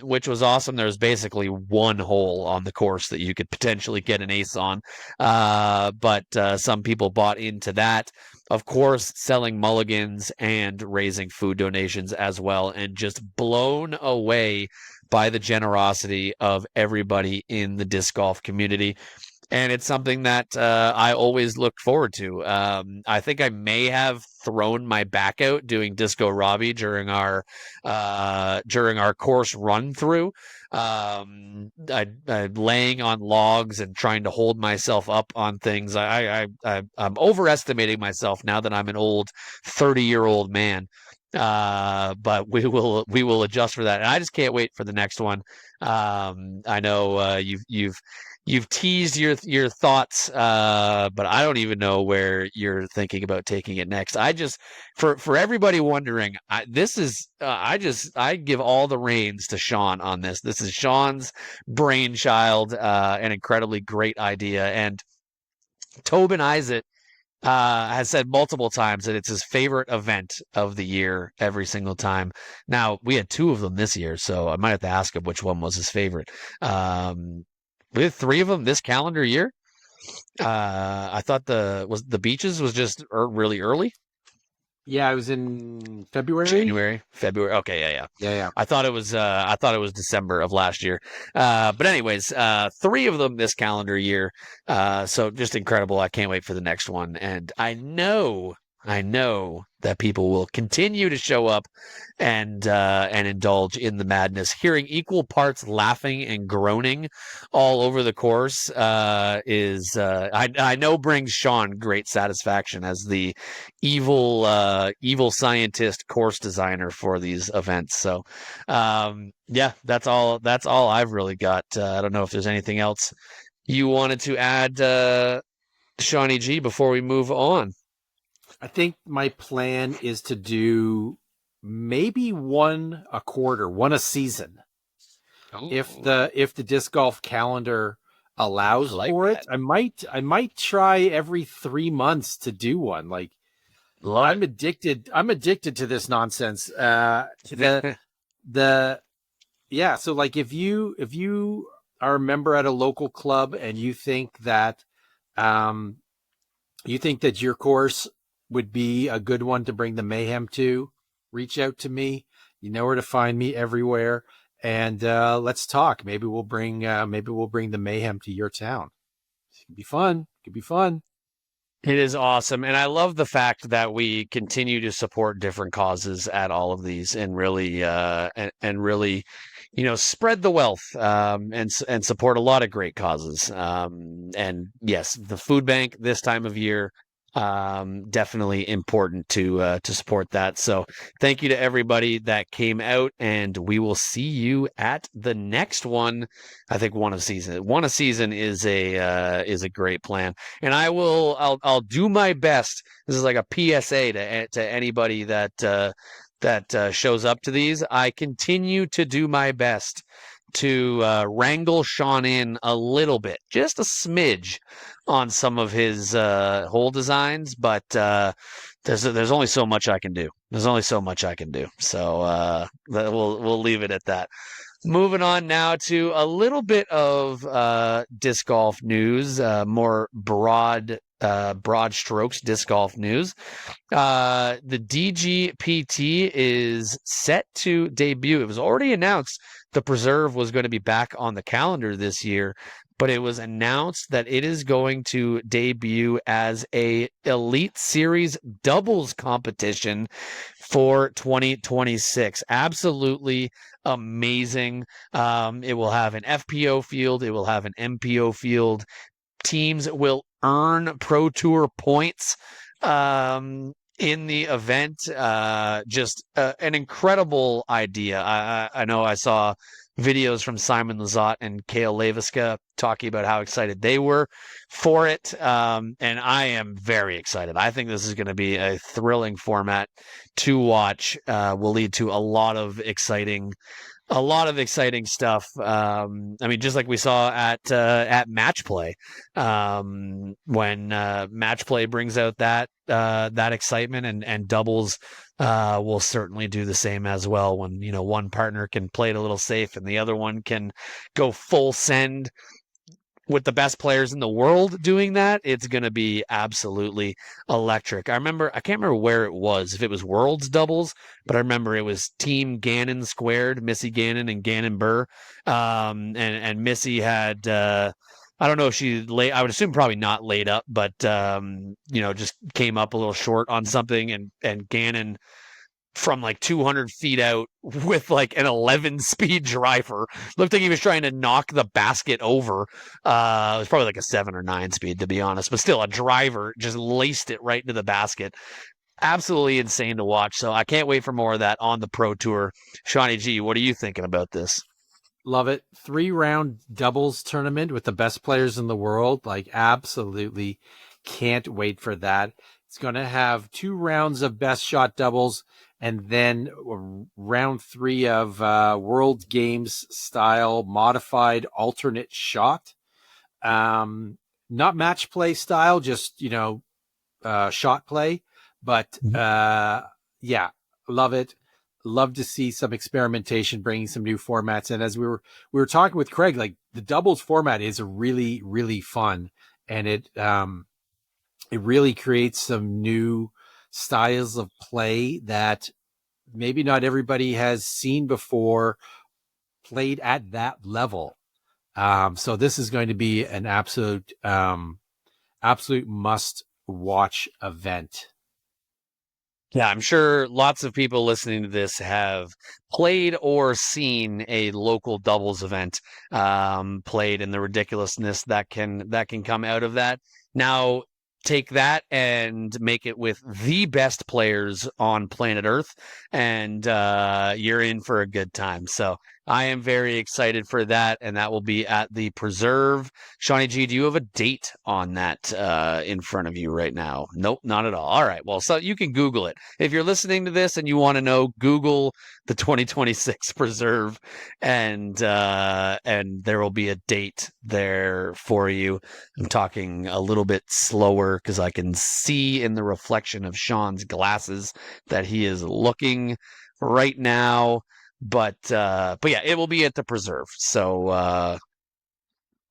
which was awesome. There's basically one hole on the course that you could potentially get an ace on, but some people bought into that. Of course, selling mulligans and raising food donations as well, and just blown away by the generosity of everybody in the disc golf community. And it's something that I always look forward to. I think I may have thrown my back out doing Disco Robbie during our course run through. I laying on logs and trying to hold myself up on things. I'm overestimating myself now that I'm an old 30-year-old man. But we will adjust for that. And I just can't wait for the next one. I know you've teased your thoughts, but I don't even know where you're thinking about taking it next. I just, for everybody wondering, I give all the reins to Sean on this. This is Sean's brainchild, an incredibly great idea. And Tobin Isaac has said multiple times that it's his favorite event of the year every single time. Now, we had two of them this year, so I might have to ask him which one was his favorite. We had three of them this calendar year. I thought the beaches was just really early. Yeah, it was in February. February. Okay, yeah. I thought it was December of last year. But anyways, three of them this calendar year. So just incredible. I can't wait for the next one. And I know that people will continue to show up and indulge in the madness. Hearing equal parts laughing and groaning all over the course is I know brings Sean great satisfaction as the evil scientist course designer for these events. So yeah, that's all I've really got. I don't know if there's anything else you wanted to add, Shawnee G, before we move on. I think my plan is to do maybe one a quarter, one a season. Oh. If the disc golf calendar allows for it, I might try every 3 months to do one. Like, I'm addicted to this nonsense. So like if you are a member at a local club and you think that your course would be a good one to bring the mayhem to. Reach out to me. You know where to find me everywhere. And let's talk. Maybe we'll bring the mayhem to your town. It could be fun. It is awesome. And I love the fact that we continue to support different causes at all of these and really and really, spread the wealth and support a lot of great causes. And yes, the food bank this time of year, definitely important to support that. So thank you to everybody that came out, and we will see you at the next one. I think one a season is a great plan, and I'll do my best. This is like a PSA to anybody that shows up to these. I continue to do my best to wrangle Sean in a little bit, just a smidge, on some of his hole designs, but there's only so much I can do. So we'll leave it at that. Moving on now to a little bit of disc golf news, more broad strokes disc golf news. The DGPT is set to debut. It was already announced the Preserve was going to be back on the calendar this year, but it was announced that it is going to debut as a Elite Series doubles competition for 2026. Absolutely amazing. It will have an FPO field. It will have an MPO field. Teams will earn Pro Tour points in the event. Just an incredible idea. I know I saw videos from Simon Lizotte and Kale Leviska talking about how excited they were for it. And I am very excited. I think this is going to be a thrilling format to watch. Will lead to a lot of exciting stuff. I mean, just like we saw at Match Play, when Match Play brings out that excitement, and doubles will certainly do the same as well. When one partner can play it a little safe and the other one can go full send, with the best players in the world doing that, it's going to be absolutely electric. I can't remember where it was, if it was Worlds doubles, but I remember it was Team Gannon squared, Missy Gannon and Gannon Burr. And Missy had, I don't know if I would assume probably not laid up, but, just came up a little short on something, and Gannon, from like 200 feet out with like an 11-speed driver, looked like he was trying to knock the basket over. It was probably like a 7 or 9 speed, to be honest, but still, a driver just laced it right into the basket. Absolutely insane to watch. So I can't wait for more of that on the Pro Tour. Shawnee G, what are you thinking about this? Love it. 3-round doubles tournament with the best players in the world. Like, absolutely can't wait for that. It's going to have 2 rounds of best shot doubles, and then round 3 of World Games style modified alternate shot. Not match play style, just, shot play. But yeah, love it. Love to see some experimentation, bringing some new formats. And as we were talking with Craig, like, the doubles format is really, really fun, and it really creates some new styles of play that maybe not everybody has seen before, played at that level. So this is going to be an absolute must watch event. Yeah, I'm sure lots of people listening to this have played or seen a local doubles event played, and the ridiculousness that can come out of that. Now, take that and make it with the best players on planet Earth, and you're in for a good time. So I am very excited for that, and that will be at the Preserve. Shawnee G, do you have a date on that in front of you right now? Nope, not at all. All right, well, so you can Google it. If you're listening to this and you want to know, Google the 2026 Preserve, and there will be a date there for you. I'm talking a little bit slower because I can see in the reflection of Sean's glasses that he is looking right now. But yeah, it will be at the Preserve. So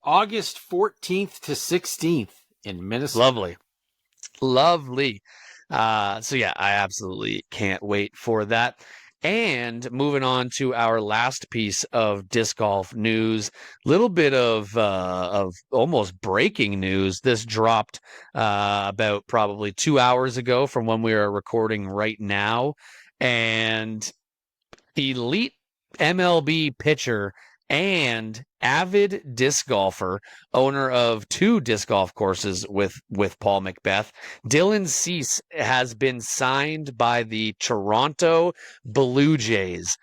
August 14th to 16th in Minnesota. Lovely. So yeah, I absolutely can't wait for that. And moving on to our last piece of disc golf news, little bit of almost breaking news. This dropped about probably 2 hours ago from when we are recording right now, and elite MLB pitcher and avid disc golfer, owner of 2 disc golf courses with Paul McBeth, Dylan Cease has been signed by the Toronto Blue Jays.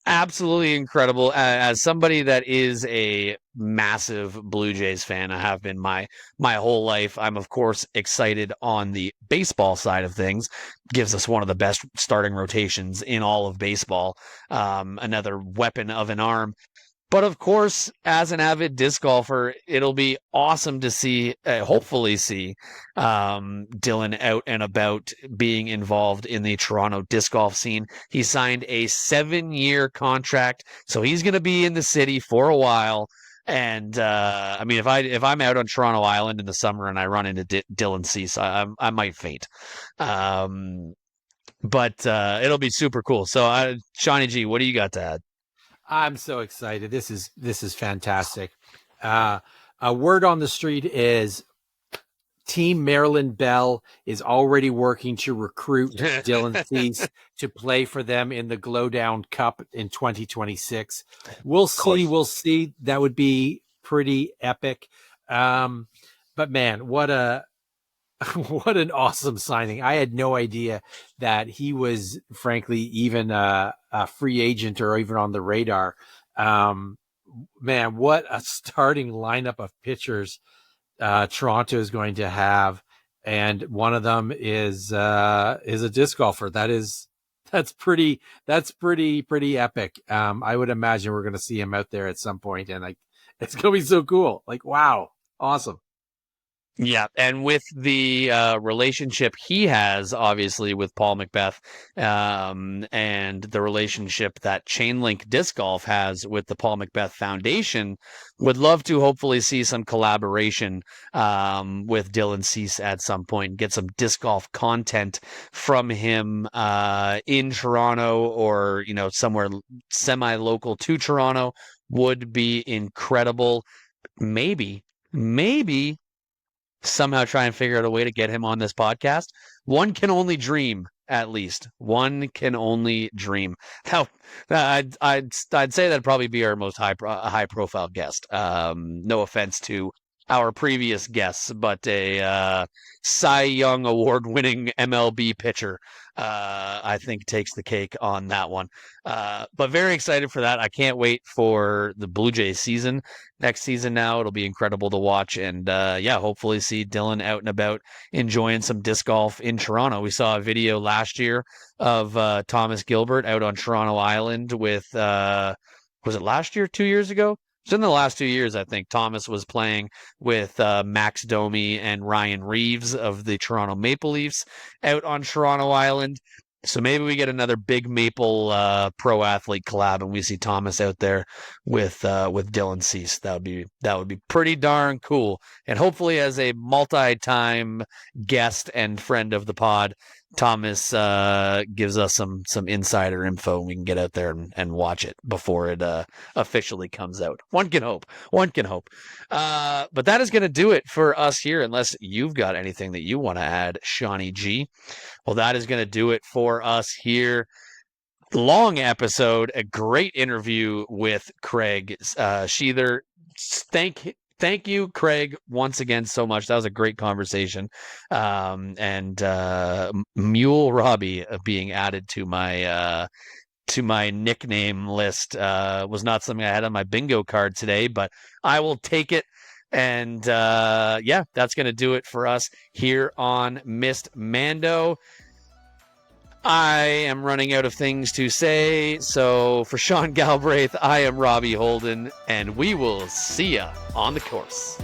Absolutely incredible. As somebody that is a massive Blue Jays fan, I have been my whole life. I'm of course excited on the baseball side of things. Gives us one of the best starting rotations in all of baseball. Another weapon of an arm. But of course, as an avid disc golfer, it'll be awesome to see, hopefully see, Dylan out and about being involved in the Toronto disc golf scene. He signed a 7-year contract, so he's going to be in the city for a while. And I mean, if I'm out on Toronto Island in the summer and I run into Dylan Cease, I might faint. But it'll be super cool. So, Shawnee G, what do you got to add? I'm so excited. This is fantastic. A word on the street is Team Maryland Bell is already working to recruit Dylan Cease to play for them in the Glowdown Cup in 2026. We'll see. That would be pretty epic. But man, what an awesome signing. I had no idea that he was, frankly, even a free agent or even on the radar. Man, what a starting lineup of pitchers Toronto is going to have. And one of them is a disc golfer. That's pretty epic. I would imagine we're going to see him out there at some point, and it's going to be so cool. Like, wow, awesome. Yeah, and with the relationship he has, obviously, with Paul McBeth, and the relationship that Chainlink Disc Golf has with the Paul McBeth Foundation, would love to hopefully see some collaboration with Dylan Cease at some point, get some disc golf content from him in Toronto or somewhere semi-local to Toronto would be incredible. Maybe somehow try and figure out a way to get him on this podcast. One can only dream, at least. One can only dream. Now, I'd say that'd probably be our most high profile guest. No offense to our previous guests, but a Cy Young award-winning MLB pitcher, I think, takes the cake on that one. But very excited for that. I can't wait for the Blue Jays season. Next season now, it'll be incredible to watch. And hopefully see Dylan out and about enjoying some disc golf in Toronto. We saw a video last year of Thomas Gilbert out on Toronto Island with, was it last year, 2 years ago? So in the last 2 years, I think Thomas was playing with Max Domi and Ryan Reeves of the Toronto Maple Leafs out on Toronto Island. So maybe we get another big Maple pro athlete collab, and we see Thomas out there with Dylan Cease. That would be pretty darn cool. And hopefully, as a multi-time guest and friend of the pod, Thomas gives us some insider info, and we can get out there and watch it before it officially comes out. One can hope. But that is going to do it for us here, unless you've got anything that you want to add, Shawnee G. Well, that is going to do it for us here. Long episode, a great interview with Craig Sheather. Thank you, Craig, once again so much. That was a great conversation. And Mule Robbie being added to my nickname list was not something I had on my bingo card today, but I will take it. And that's going to do it for us here on Missed Mando. I am running out of things to say, so for Sean Galbraith, I am Robbie Holden, and we will see ya on the course.